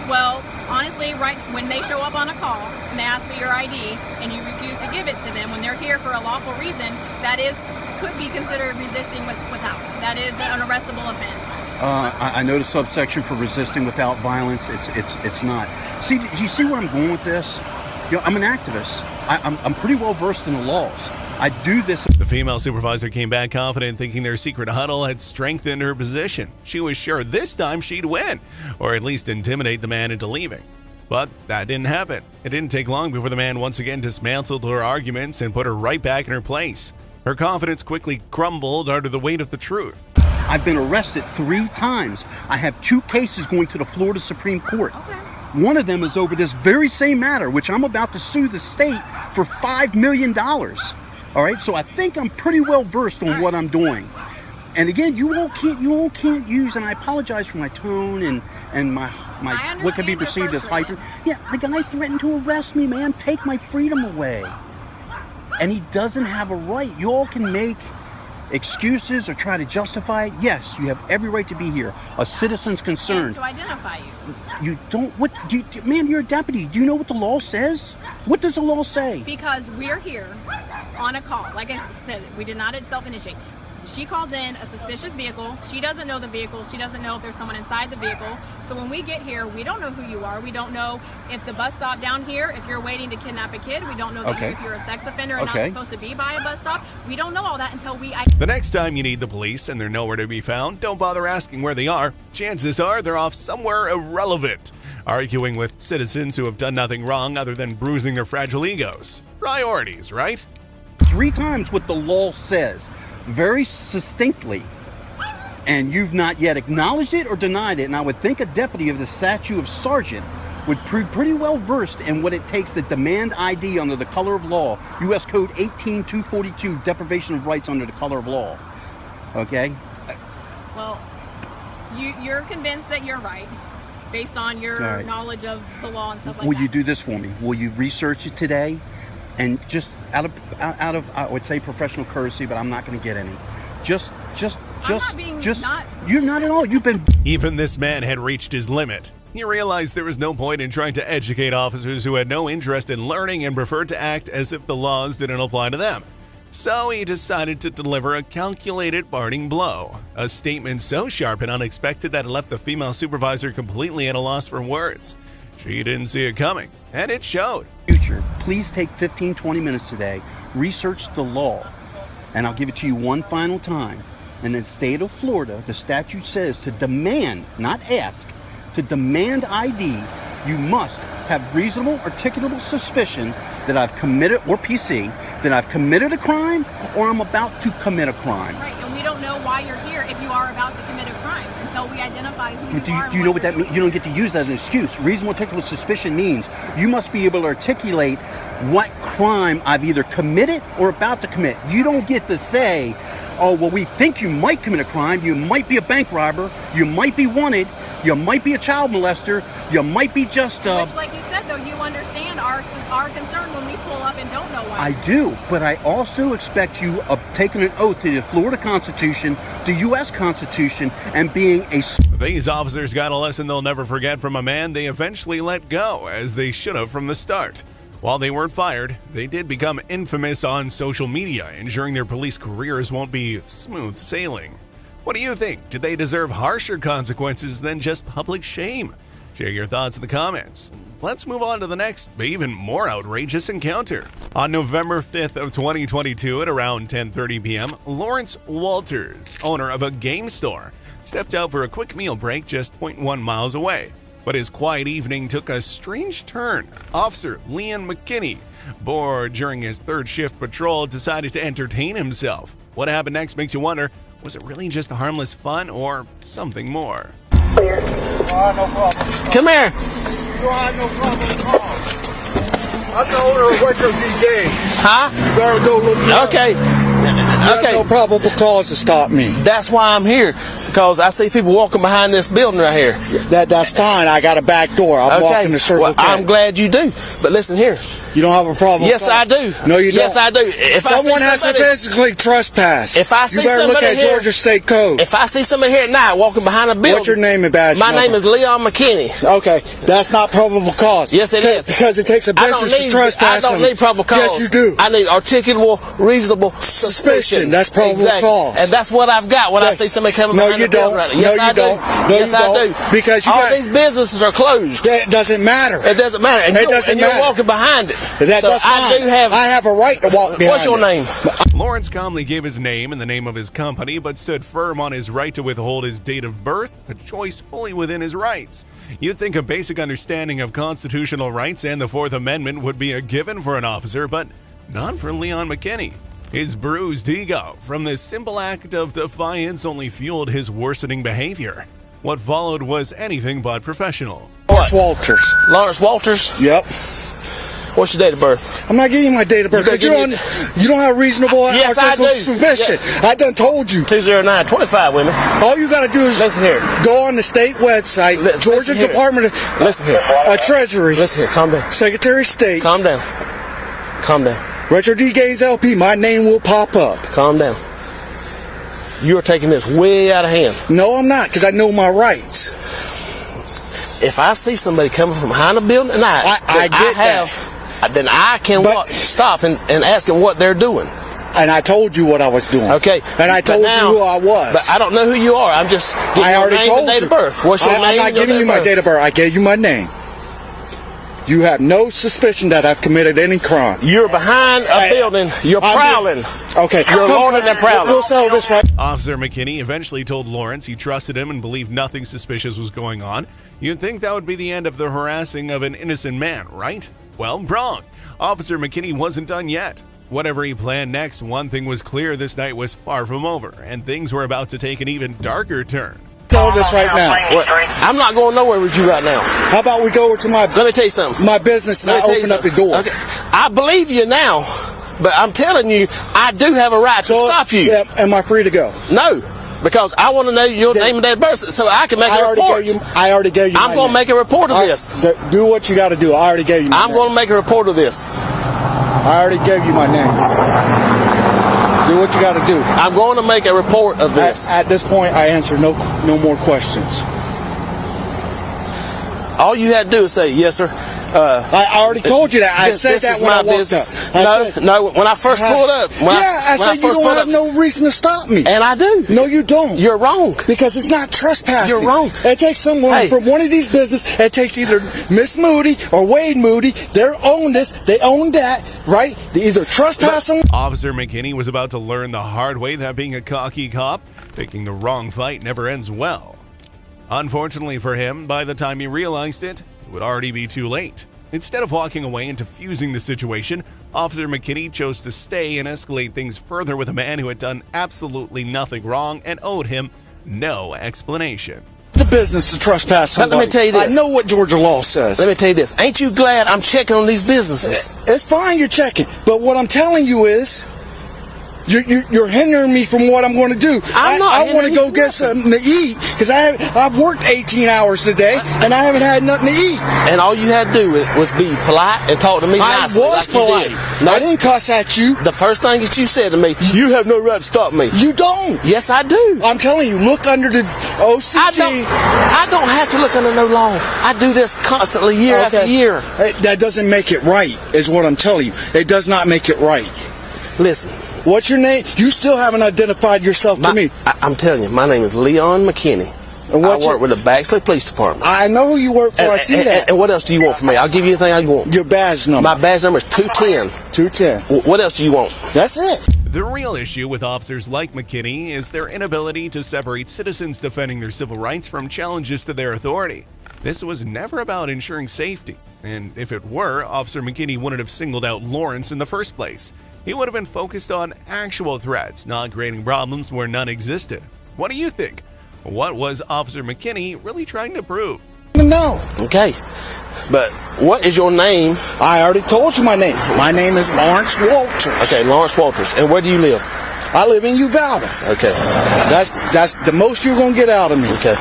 Well, honestly, right when they show up on a call and they ask for your ID and you refuse to give it to them when they're here for a lawful reason, that could be considered resisting without. That is an arrestable offense. I know the subsection for resisting without violence. It's not. See, do you see where I'm going with this? You know, I'm an activist. I'm pretty well versed in the laws. I do this. The female supervisor came back confident, thinking their secret huddle had strengthened her position. She was sure this time she'd win, or at least intimidate the man into leaving. But that didn't happen. It didn't take long before the man once again dismantled her arguments and put her right back in her place. Her confidence quickly crumbled under the weight of the truth. I've been arrested 3 times. I have 2 cases going to the Florida Supreme Court. Okay. One of them is over this very same matter, which I'm about to sue the state for $5 million. All right, so I think I'm pretty well versed on what I'm doing. And again, you all can't use, and I apologize for my tone and my what could be perceived as hyper. Yeah, the guy threatened to arrest me, man. Take my freedom away. And he doesn't have a right. You all can make excuses or try to justify it. Yes, you have every right to be here. A citizen's concerned. And to identify you. You don't. What? Man, you're a deputy. Do you know what the law says? What does the law say? Because we're here on a call. Like I said, we did not self-initiate. She calls in a suspicious vehicle. She doesn't know the vehicle. She doesn't know if there's someone inside the vehicle. So when we get here, we don't know who you are. We don't know if the bus stop down here, if you're waiting to kidnap a kid. We don't know that if you're a sex offender and not supposed to be by a bus stop. We don't know all that until we... The next time you need the police and they're nowhere to be found, don't bother asking where they are. Chances are they're off somewhere irrelevant, arguing with citizens who have done nothing wrong other than bruising their fragile egos. Priorities, right? 3 times what the law says, very succinctly, and you've not yet acknowledged it or denied it. And I would think a deputy of the statute of sergeant would be pretty well versed in what it takes to demand ID under the color of law. U.S. Code 18242, deprivation of rights under the color of law. Okay? Well, you're convinced that you're right based on your knowledge of the law and stuff like that. Will you do this for me? Will you research it today? And just out of I would say professional courtesy, but I'm not going to get any. You're not at all. You've been. Even this man had reached his limit. He realized there was no point in trying to educate officers who had no interest in learning and preferred to act as if the laws didn't apply to them. So he decided to deliver a calculated parting blow, a statement so sharp and unexpected that it left the female supervisor completely at a loss for words. She didn't see it coming, and it showed. Future, please take 15-20 minutes today, research the law, and I'll give it to you one final time. In the state of Florida, the statute says to demand, not ask, to demand ID, you must have reasonable articulable suspicion that I've committed, or PC, that I've committed a crime or I'm about to commit a crime. Right, and we don't know why you're here if you are about to commit a crime until we identify who you are. Do you know what that means? You don't get to use that as an excuse. Reasonable articulable suspicion means you must be able to articulate what crime I've either committed or about to commit. You don't get to say, oh, well, we think you might commit a crime. You might be a bank robber. You might be wanted. You might be a child molester. You might be just... Which, like you said, though, so you understand our concern when we pull up and don't know why. I do, but I also expect you of taking an oath to the Florida Constitution, the U.S. Constitution, and being a... These officers got a lesson they'll never forget from a man they eventually let go, as they should have from the start. While they weren't fired, they did become infamous on social media, ensuring their police careers won't be smooth sailing. What do you think? Did they deserve harsher consequences than just public shame? Share your thoughts in the comments. Let's move on to the next, even more outrageous encounter. On November 5th of 2022 at around 10:30 p.m., Lawrence Walters, owner of a game store, stepped out for a quick meal break just 0.1 miles away. But his quiet evening took a strange turn. Officer Leon McKinney, bored during his third shift patrol, decided to entertain himself. What happened next makes you wonder, was it really just harmless fun or something more? No problem. Come here. You don't have no problem at all. I'm the owner of Retro D Games. Huh? You better go look me up. Okay. You have Okay. no probable cause to stop me. That's why I'm here, because I see people walking behind this building right here. That's fine. I got a back door. I'm walking the Circle Well, K. I'm glad you do. But listen here. You don't have a problem. Yes, I do. No, you don't. Yes, I do. If I see Someone has to somebody- physically trespass. If I see you better look somebody at here- Georgia State Code. If I see somebody here at night walking behind a building, What's your name and badge My number? name is Leon McKinney. Okay, that's not probable cause. Yes, it is. Because it takes a I don't business to need. trespass. I don't need probable cause. Yes, you do. I need articulable, reasonable suspicion. That's probable exactly. cause. And that's what I've got when I see somebody coming No, behind you the building don't. right now. No, Yes, you I do. don't. No, Yes, you I don't. do. Because you all got- these businesses are closed. That doesn't matter. It doesn't matter. And It you're, doesn't and you're matter. walking behind it. That's so fine. I have a right to walk behind What's your it. name? Lawrence calmly gave his name and the name of his company, but stood firm on his right to withhold his date of birth, a choice fully within his rights. You'd think a basic understanding of constitutional rights and the Fourth Amendment would be a given for an officer, but not for Leon McKinney. His bruised ego from this simple act of defiance only fueled his worsening behavior. What followed was anything but professional. Lawrence Walters. Lawrence Walters. Yep. What's your date of birth? I'm not giving you my date of birth. You better Because you don't have reasonable Yes, I articulable do. suspicion. Yeah. I done told you. 209-25 women. All you got to do is Listen here. go on the state website, Georgia listen here. Department of Listen here. Treasury, Listen here. Calm down. Secretary of State, Calm down. Calm down. Retro D Games LP. My name will pop up. Calm down. You are taking this way out of hand. No, I'm not, because I know my rights. If I see somebody coming from behind a building tonight, I get that. then I can stop and ask them what they're doing. And I told you what I was doing. Okay. And I But told now- you who I was. But I don't know who you are. I'm just giving I your already name told and date you. of birth. What's your name? I'm not and your giving you my birth? date of birth. I gave you my name. You have no suspicion that I've committed any crime. You're behind a building. You're prowling. Okay. You're lording and prowling. We'll settle this right. Officer McKinney eventually told Lawrence he trusted him and believed nothing suspicious was going on. You'd think that would be the end of the harassing of an innocent man, right? Well, wrong. Officer McKinney wasn't done yet. Whatever he planned next, one thing was clear: this night was far from over, and things were about to take an even darker turn. Settle this right now. I'm not going nowhere with you right now. How about we go over to my Let me tell you something. my business and I Let me tell you open up the something. door? Okay. I believe you now, but I'm telling you, I do have a right to stop you. Yeah, am I free to go? No, because I want to know your name and date of birth so I can make a report. I already gave you. I'm going to make a report of this. Do what you got to do. I already gave you. I'm going to make a report of this. I already gave you my name. Do what you got to do. I'm going to make a report of this. At this point, I answer no more questions. All you had to do is say, yes, sir. I already told you that. I said this that is when my I walked business. up. No, when I first pulled up. I said you don't have no reason to stop me. And I do. No, you don't. You're wrong. Because it's not trespassing. You're wrong. It takes someone from one of these businesses. It takes either Miss Moody or Wade Moody. They own this. They own that, right? They either trespass them. Officer McKinney was about to learn the hard way that being a cocky cop, picking the wrong fight never ends well. Unfortunately for him, by the time he realized it, it would already be too late. Instead of walking away and diffusing the situation, Officer McKinney chose to stay and escalate things further with a man who had done absolutely nothing wrong and owed him no explanation. The business to trespass somebody. Let me tell you this. I know what Georgia law says. Let me tell you this. Ain't you glad I'm checking on these businesses? It's fine you're checking, but what I'm telling you is, You're hindering me from what I'm going to do. I'm not I want to hindering go you get from something to eat because I've worked 18 hours today and I haven't had nothing to eat. And all you had to do was be polite and talk to me I nicely. was like you polite. did. No, I didn't cuss at you. the first thing that you said to me, you have no right to stop me. You don't. Yes, I do. I'm telling you, look under the OCG. I don't have to look under no law. I do this constantly, year after year. That doesn't make it right, is what I'm telling you. It does not make it right. Listen. What's your name? You still haven't identified yourself to me. I'm telling you, my name is Leon McKinney. And I work with the Baxley Police Department. I know who you work for. I see that. And what else do you want from me? I'll give you anything I want. Your badge number. My badge number is 210. 210. What else do you want? That's it. The real issue with officers like McKinney is their inability to separate citizens defending their civil rights from challenges to their authority. This was never about ensuring safety, and if it were, Officer McKinney wouldn't have singled out Lawrence in the first place. He would have been focused on actual threats, not creating problems where none existed. What do you think? What was Officer McKinney really trying to prove? No. Okay. But what is your name? I already told you my name. My name is Lawrence Walters. Okay, Lawrence Walters. And where do you live? I live in Uvalde. Okay. That's the most you're going to get out of me. Okay.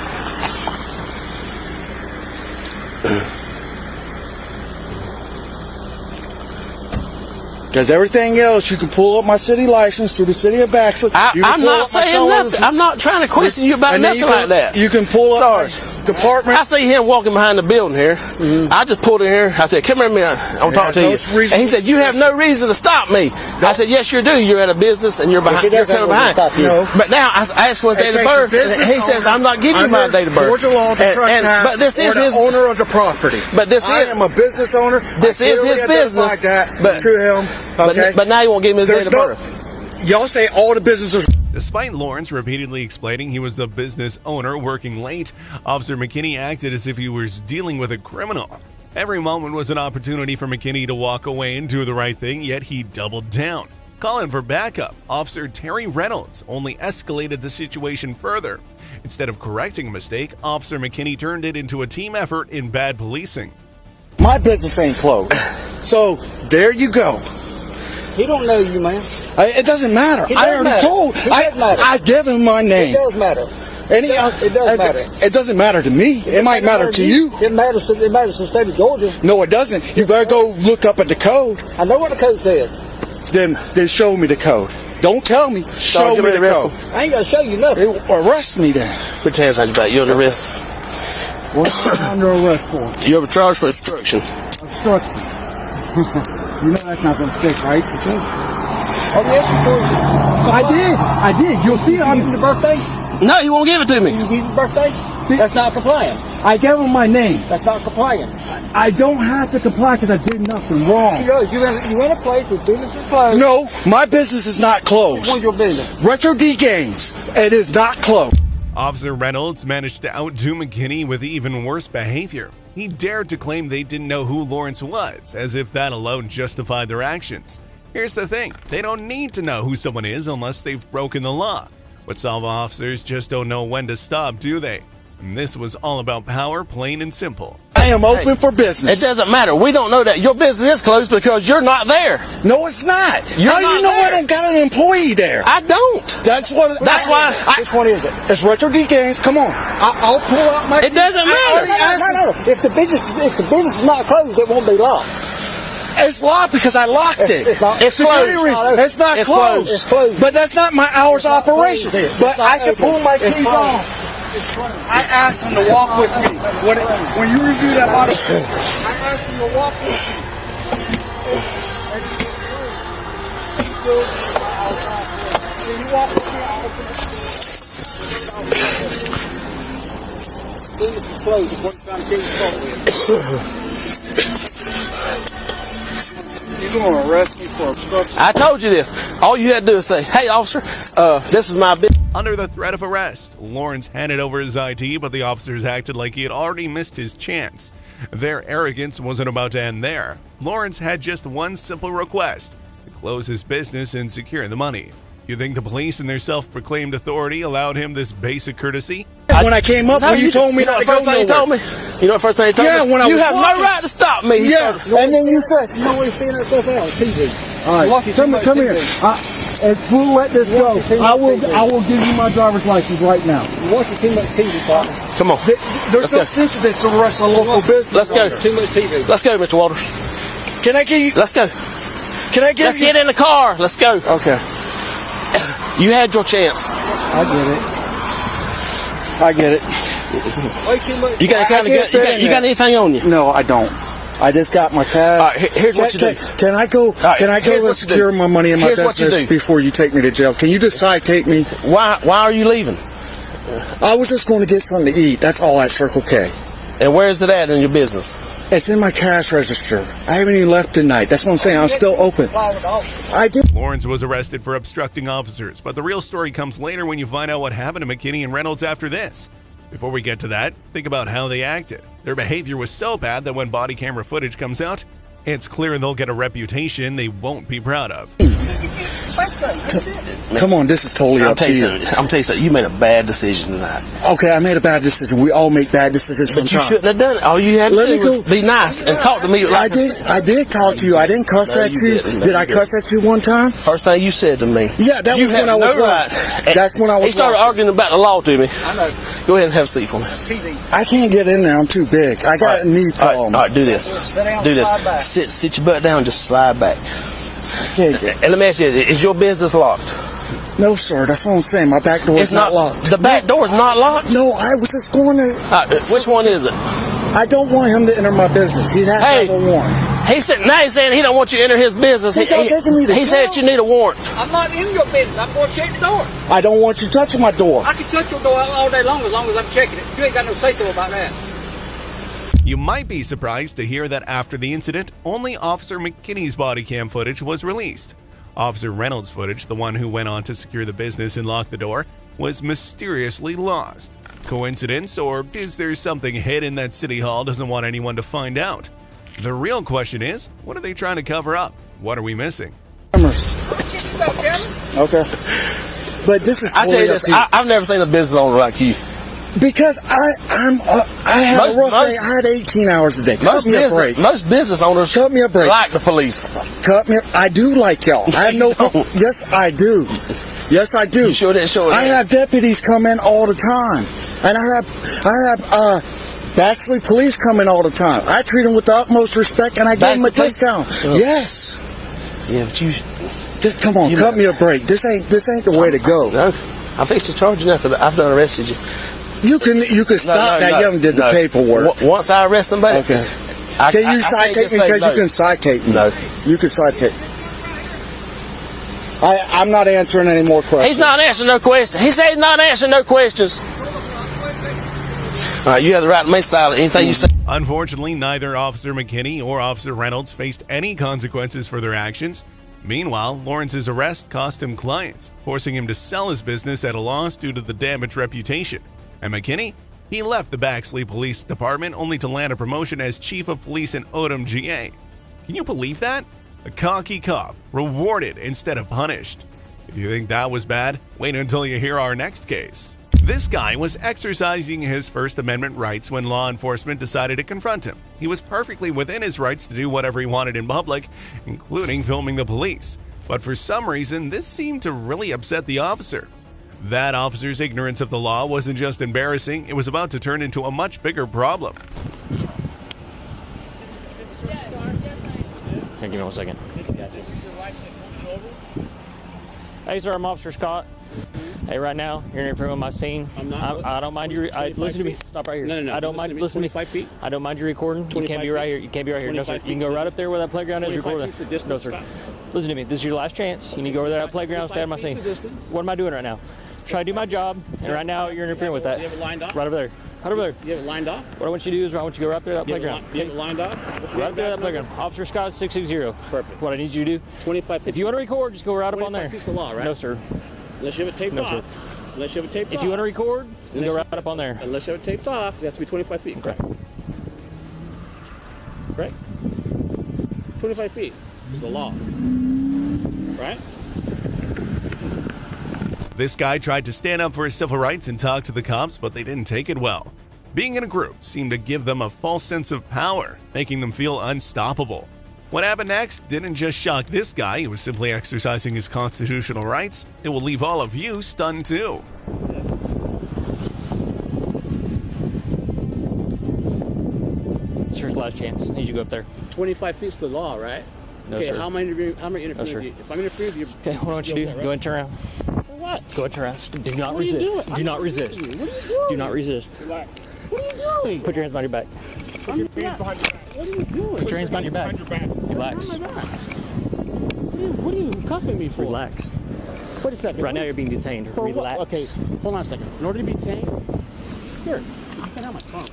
Because everything else, you can pull up my city license through the city of Baxley. I'm not saying nothing. I'm not trying to question you about nothing like that. You can pull up my department. I see him walking behind the building here. I just pulled in here. I said, come here a minute. I want to talk to you. And he said, you have no reason to stop me. I said, yes, you do. You're at a business and you're behind. You're coming behind. But now I asked for his date of birth. And he says, I'm not giving you my date of birth. Georgia law but this is his owner of the property. But this I am a business owner. This is his business. To him. Okay. But now you won't give me his date of birth. Y'all say all the businesses. Despite Lawrence repeatedly explaining he was the business owner working late, Officer McKinney acted as if he was dealing with a criminal. Every moment was an opportunity for McKinney to walk away and do the right thing, yet he doubled down. Calling for backup, Officer Terry Reynolds only escalated the situation further. Instead of correcting a mistake, Officer McKinney turned it into a team effort in bad policing. My business ain't closed. So, there you go. He don't know you, man. It doesn't matter. I already told. I gave him my name. It does matter. It does matter. It doesn't matter to me. It might matter to you. It matters to the state of Georgia. No, it doesn't. You better go look up at the code. I know what the code says. Then show me the code. Don't tell me. Show me the code. I ain't gonna show you nothing. Arrest me then. Put your hands on your back. You're under arrest. What are you under arrest for? You have a charge for obstruction. Obstruction. You know that's not going to stick, right? Oh, yes, I did. You'll see on the birthday. No, he won't give it to me. You give his birthday? That's not complying. I gave him my name. That's not complying. I don't have to comply because I did nothing wrong. You in a place where business is closed. No, my business is not closed. What's your business? Retro D Games. It is not closed. Officer Reynolds managed to outdo McKinney with even worse behavior. He dared to claim they didn't know who Lawrence was, as if that alone justified their actions. Here's the thing, they don't need to know who someone is unless they've broken the law. But some officers just don't know when to stop, do they? And this was all about power, plain and simple. I am open for business. It doesn't matter. We don't know that. Your business is closed because you're not there. No, it's not. How do you know I don't got an employee there? I don't. That's why. Which one is it? It's Retro D Games. Come on. I'll pull out my. It doesn't matter. No. If the business is not closed, it won't be locked. It's locked because I locked it. It's closed. It's not closed. It's closed. But that's not my hours of operation. But I can pull my keys off. I asked him to walk with me. When you review that auto, I asked him to walk with me. Can you walk with me? I'll open it. Business is closed. What you trying to get you You're going to arrest me for obstruction. I told you this. All you had to do is say, hey, officer, this is my business. Under the threat of arrest, Lawrence handed over his ID, but the officers acted like he had already missed his chance. Their arrogance wasn't about to end there. Lawrence had just one simple request: to close his business and secure the money. You think the police in their self-proclaimed authority allowed him this basic courtesy? When I came up, you told me not to go nowhere. You told me? You know what first thing you told me? When I you was have no right to stop me. Yeah, and then you said, You know what he's seeing that stuff out on TV. all right, come here. If we'll let this go, I will give you my driver's license right now. You watch too much TV, partner. Come on. There's no sense to this to the rest of the local business. Let's go. Too much TV. Let's go, Mr. Walters. Can I give you? Let's go. Can I give Let's you? get in the car. Let's go. Okay. You had your chance. I get it. Way too much. You got you got anything on you? No, I don't. I just got my cash. All right, here's what you do. Can I go? right, Can I go here's and what you do. secure my money in my Here's what you business do. before you take me to jail? Can you just citate me? Why are you leaving? I was just going to get something to eat. That's all at Circle K. And where is it at in your business? It's in my cash register. I haven't even left tonight. That's what I'm saying. I'm still open. I did. Lawrence was arrested for obstructing officers, but the real story comes later when you find out what happened to McKinney and Reynolds after this. Before we get to that, think about how they acted. Their behavior was so bad that when body camera footage comes out, it's clear they'll get a reputation they won't be proud of. Come on, this is totally up to you. I'm telling you something. You made a bad decision tonight. Okay, I made a bad decision. We all make bad decisions But you sometimes. shouldn't have done it. All you had to do was be nice and talk to me like I did talk to you. I didn't cuss No, at you you. didn't. No, Did you I cuss at you one time? First thing you said to me. Yeah, that You was when have I was no right. right. That's when I was He started right. arguing about the law to me. I know. Go ahead and have a seat for me. I can't get in there. I'm too big. I got a knee problem. All right, do this. Sit down, Do this. slide back. Sit your butt down and just slide back. Okay. And let me ask you, is your business locked? No, sir. That's what I'm saying. My back door It's is not locked. The back door is not locked? No, I was just going to. Which one is it? I don't want him to enter my business. He has Hey. to have a warrant. He's saying he don't want you to enter his business. He's not taking me to He said jail. you need a warrant. I'm not in your business. I'm going to check the door. I don't want you touching my door. I can touch your door all day long as I'm checking it. You ain't got no say-so about that. You might be surprised to hear that after the incident, only Officer McKinney's body cam footage was released. Officer Reynolds' footage, the one who went on to secure the business and lock the door, was mysteriously lost. Coincidence, or is there something hidden that City Hall doesn't want anyone to find out? The real question is, what are they trying to cover up? What are we missing? Okay. But this is I tell totally you up this, to you. I've never seen a business owner like you. Because I had a rough day. I had 18 hours a day. Cut me a break. Most business owners Cut me a break. like the police. Cut me. I do like y'all. I have no. Yes, I do. Yes, I do. You sure didn't show it? I have deputies come in all the time, and I have Baxley police come in all the time. I treat them with the utmost respect, and I give them a Baxley police? discount. Oh. Yes. Yeah, but you. Just, come on, cut me a break. This ain't the way to go. No, I fixed to charge you now because I've done arrested you. You can stop that. Young did the paperwork. Once I arrest somebody, Okay. I Can you can't citate just me? say Because no. you can citate me. No. You can citate. I'm not answering any more questions. He's not answering no questions. He said he's not answering no questions. All right, you have the right to remain silent. Anything you say. Unfortunately, neither Officer McKinney or Officer Reynolds faced any consequences for their actions. Meanwhile, Lawrence's arrest cost him clients, forcing him to sell his business at a loss due to the damaged reputation. And McKinney? He left the Baxley Police Department only to land a promotion as Chief of Police in Odom, GA. Can you believe that? A cocky cop, rewarded instead of punished. If you think that was bad, wait until you hear our next case. This guy was exercising his First Amendment rights when law enforcement decided to confront him. He was perfectly within his rights to do whatever he wanted in public, including filming the police. But for some reason, this seemed to really upset the officer. That officer's ignorance of the law wasn't just embarrassing, it was about to turn into a much bigger problem. Here, give me 1 second. Hey, sir, I'm Officer Scott. Hey, right now, you're interfering with my scene. I'm not. I don't mind you. Listen to me. Stop right here. No. I don't mind. Listen to me. 25 feet. I don't mind you recording. You can't be right here. You can't be right here. No, sir. You can go right up there where that playground is. Record that. No, sir. Listen to me. This is your last chance. You need to go over there at that playground. Stay on my scene. What am I doing right now? Try to do my job, and right now you're interfering with that. You have it lined up? Right over there. Right over there. You have it lined off? What I want you to do is I want you to go right up there to that playground. You have it lined off? Right up there at that playground. Officer Scott 660. Perfect. What I need you to do. 25 feet. If you want to record, just go right up on there. 25 feet's the law, right? No, sir. Unless you have it taped No, off. sir. Unless you have it taped off. If you want to record, then go right up on there. Unless you have it taped off, it has to be 25 feet. Okay. Right? 25 feet is the law. Right? This guy tried to stand up for his civil rights and talk to the cops, but they didn't take it well. Being in a group seemed to give them a false sense of power, making them feel unstoppable. What happened next didn't just shock this guy who was simply exercising his constitutional rights. It will leave all of you stunned too. Sir's last chance. I need you to go up there. 25 feet's the law, right? No, okay, sir. how am I interfering No, sir. with you? If I'm interfering with you, Okay, what I want you to do, go and turn around. For what? Go and turn around. Do not What are you resist. doing? Do not resist. What are you doing? Do not resist. Relax. What are you doing? Put your hands behind your back. Put your hands behind your back. What are you doing? Put your hands behind your back. Relax. Behind my back. What are you cuffing me for? Relax. Wait a second. Right now you're being detained. For Relax. what? Okay, hold on a second. In order to be detained, here, I can have my phone.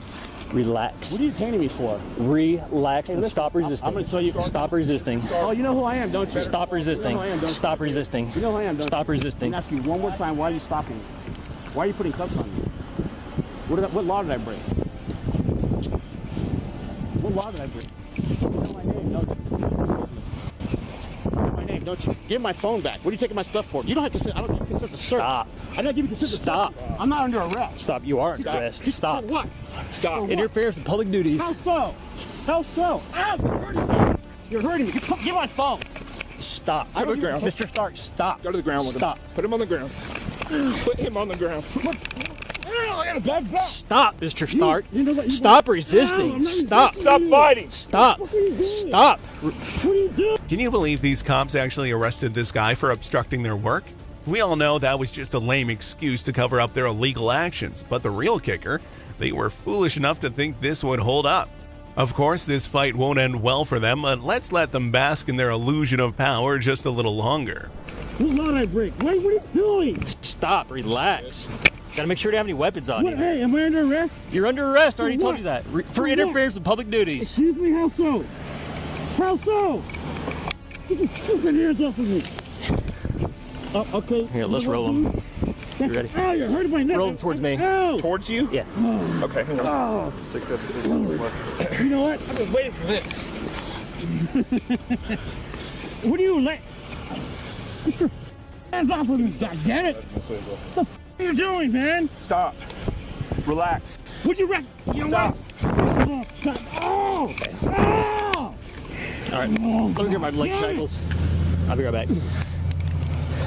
Relax. What are you detaining me for? Relax and listen, stop resisting. I'm gonna tell you. Stop resisting. Oh, you know who I am, don't you? Stop resisting. You know who I am, don't you? Stop resisting. You know who I am, don't Stop you? resisting. I'm gonna ask you one more time, why are you stopping me? Why are you putting cuffs on me? What law did I break? What law did I break? You know my name, don't you? You know my name, don't you? Give my phone back. What are you taking my stuff for? You don't have to sit. I don't give you consent to search. Stop. I don't give you consent to Stop. search. I'm not under arrest. Stop. You are under arrest. Stop. For what? Stop. Interferes with public duties. How so? How so? Ow, you're hurting me. Give my phone. Stop. Go to the ground. Mr. Stark, stop. Go to the ground with Stop. him. Put him on the ground. Put him on the ground. Stop, Mr. Stark. You know what? Stop resisting. Stop. Stop fighting. Stop. Stop. What are you doing? Can you believe these cops actually arrested this guy for obstructing their work? We all know that was just a lame excuse to cover up their illegal actions, but the real kicker, they were foolish enough to think this would hold up. Of course, this fight won't end well for them, but let's let them bask in their illusion of power just a little longer. What law did I break? What are you doing? Stop. Relax. Gotta make sure you don't have any weapons on What? you. Hey, am I under arrest? You're under arrest. I already For told what? you that. For For what? interference with public duties. Excuse me, how so? How so? Get your fucking hands off of me. Okay. Here, let's roll them. You ready? Ow, you're hurting my neck. Roll them towards me. Ow. Towards you? Yeah. Okay. Oh. 6, 7, 6, 6, You know what? I've been waiting for this. What do you let? Get your hands off of me, goddammit. What the f are you doing, man? Stop. Relax. Would you rest? You know what? Stop. Oh! Oh! All right. Let me get my leg shackles. I'll be right back.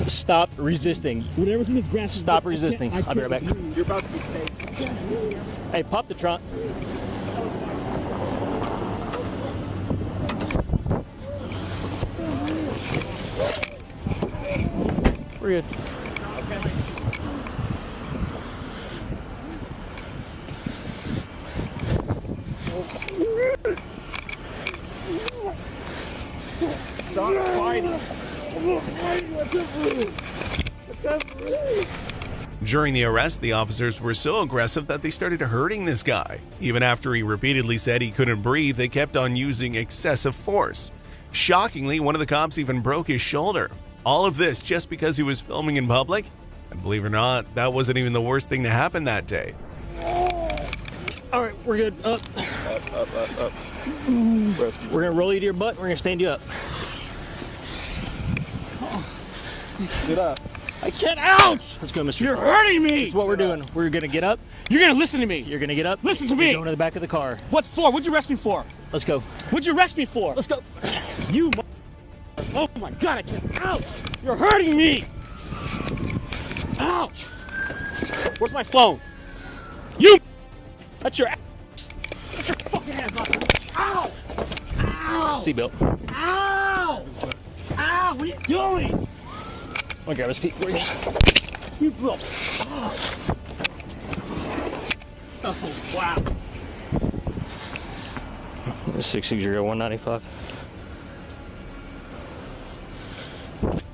Stop resisting. Whatever's in this grass. Stop resisting. I'll be right back. You're about to be paid. Hey, pop the trunk. We're good. Stop fighting. During the arrest, the officers were so aggressive that they started hurting this guy. Even after he repeatedly said he couldn't breathe, they kept on using excessive force. Shockingly, one of the cops even broke his shoulder. All of this just because he was filming in public? And believe it or not, that wasn't even the worst thing to happen that day. All right, we're good. Up. Up. We're gonna roll you to your butt. We're gonna stand you up. Get up. I can't. Ouch! Let's go, Mr. You're Stark. hurting me. This is what we're doing. We're gonna get up. You're gonna listen to me. You're gonna get up. Listen to We're me. going to the back of the car. What for? What'd you arrest me for? Let's go. What'd you arrest me for? Let's go. You. Oh my God! I can't. Ouch! You're hurting me. Ouch! Where's my phone? You. That's your. Get your fucking hands off me. Ow! Ow! Seatbelt. Ow! Ow! What are you doing? I'll grab his feet for you. You look. Oh wow! 660-195.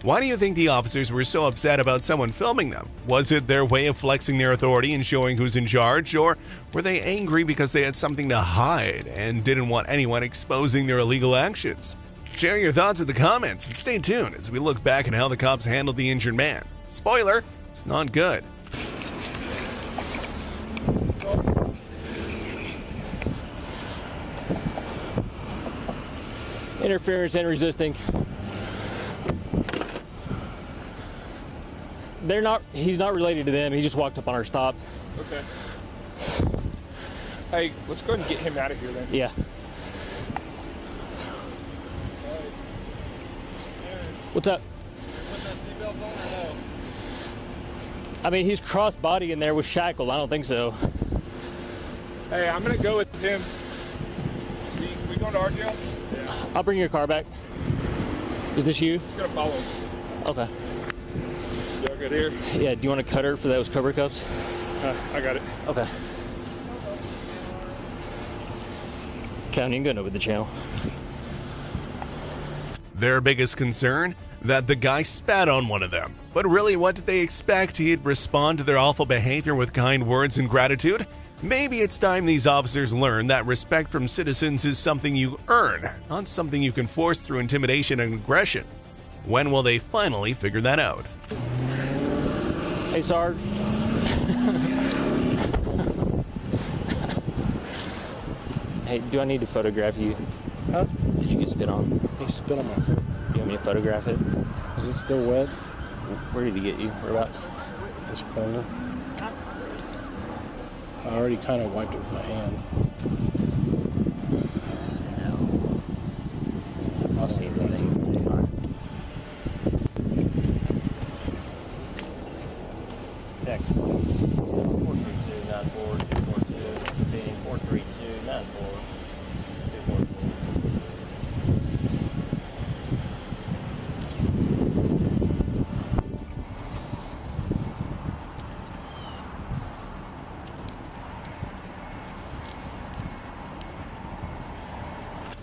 Why do you think the officers were so upset about someone filming them? Was it their way of flexing their authority and showing who's in charge, or were they angry because they had something to hide and didn't want anyone exposing their illegal actions? Share your thoughts in the comments and stay tuned as we look back at how the cops handled the injured man. Spoiler, it's not good. Interference and resisting. He's not related to them. He just walked up on our stop. Okay. Hey, let's go ahead and get him out of here then. Yeah. What's up? I mean, he's cross-body in there with shackled. I don't think so. Hey, I'm gonna go with him. We going to our jail? Yeah. I'll bring your car back. Is this you? Just gonna follow. Okay. Y'all good here? Yeah, do you want to cut her for those Cobra cuffs? I got it. Okay. County, you can go over the channel. Their biggest concern? That the guy spat on one of them. But really, what did they expect? He'd respond to their awful behavior with kind words and gratitude? Maybe it's time these officers learn that respect from citizens is something you earn, not something you can force through intimidation and aggression. When will they finally figure that out? Hey, Sarge. Hey, do I need to photograph you? Huh? Did you get spit on? He spit on my foot. You want me to photograph it? Is it still wet? Where did he get you? Whereabouts? This corner. I already kind of wiped it with my hand. No. I'll see everything. Text 432-94-242, being 432-94-242.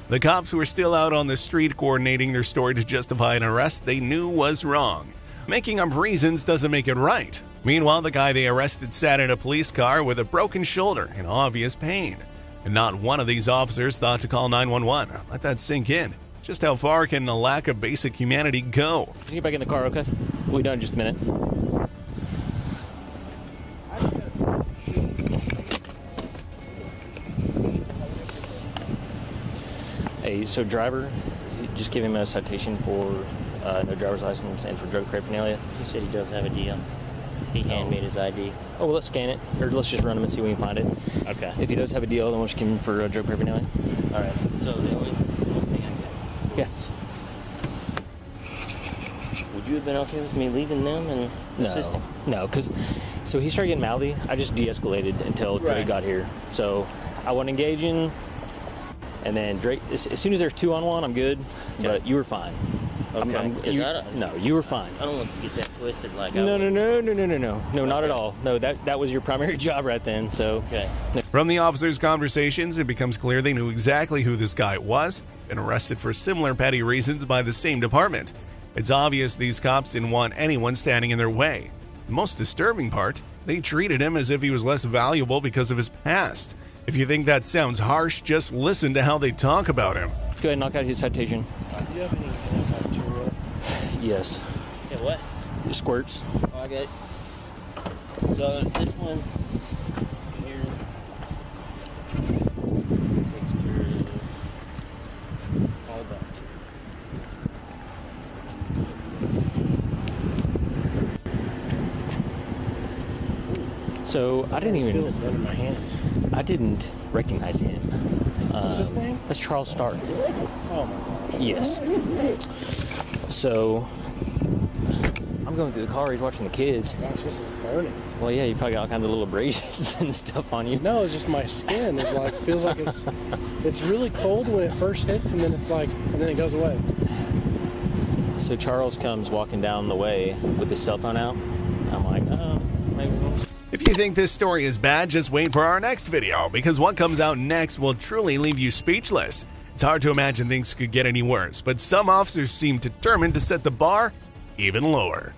The cops who were still out on the street coordinating their story to justify an arrest they knew was wrong. Making up reasons doesn't make it right. Meanwhile, the guy they arrested sat in a police car with a broken shoulder in obvious pain. And not one of these officers thought to call 911. Let that sink in. Just how far can a lack of basic humanity go? Just get back in the car, okay? We'll be done in just a minute. Hey, so driver, just give him a citation for no driver's license and for drug paraphernalia. He said he does have a deal. He handed me his ID. Oh, well, let's scan it, or let's just run him and see if we can find it. Okay. If he does have a deal, then we'll just give him for drug paraphernalia. All right. So the only thing I got. Yes. Would you have been okay with me leaving them and assisting? No, because so he started getting mouthy. I just de-escalated until Drake got here. So I wasn't engaging. And then Drake, as soon as there's 2-on-1, I'm good. Okay. But you were fine. Okay. No, you were fine. I don't want to get that twisted. Like No, not at all. No, that was your primary job right then. So. Okay. From the officers' conversations, it becomes clear they knew exactly who this guy was, and arrested for similar petty reasons by the same department. It's obvious these cops didn't want anyone standing in their way. The most disturbing part, they treated him as if he was less valuable because of his past. If you think that sounds harsh, just listen to how they talk about him. Go ahead and knock out his citation. Do you have any antibacterial? Yes. Yeah, what? Squirts. Oh, I got it. So this one here takes care of all So I didn't even. Feel it in my hands. I didn't recognize him. What's his name? That's Charles Stark. Oh my God. Yes. So I'm going through the car. He's watching the kids. Gosh, this is burning. Well, yeah, you probably got all kinds of little abrasions and stuff on you. No, it's just my skin. It's like feels like it's really cold when it first hits, and then it's like, and then it goes away. So Charles comes walking down the way with his cell phone out. I'm like, oh, maybe we'll. If you think this story is bad, just wait for our next video, because what comes out next will truly leave you speechless. It's hard to imagine things could get any worse, but some officers seem determined to set the bar even lower.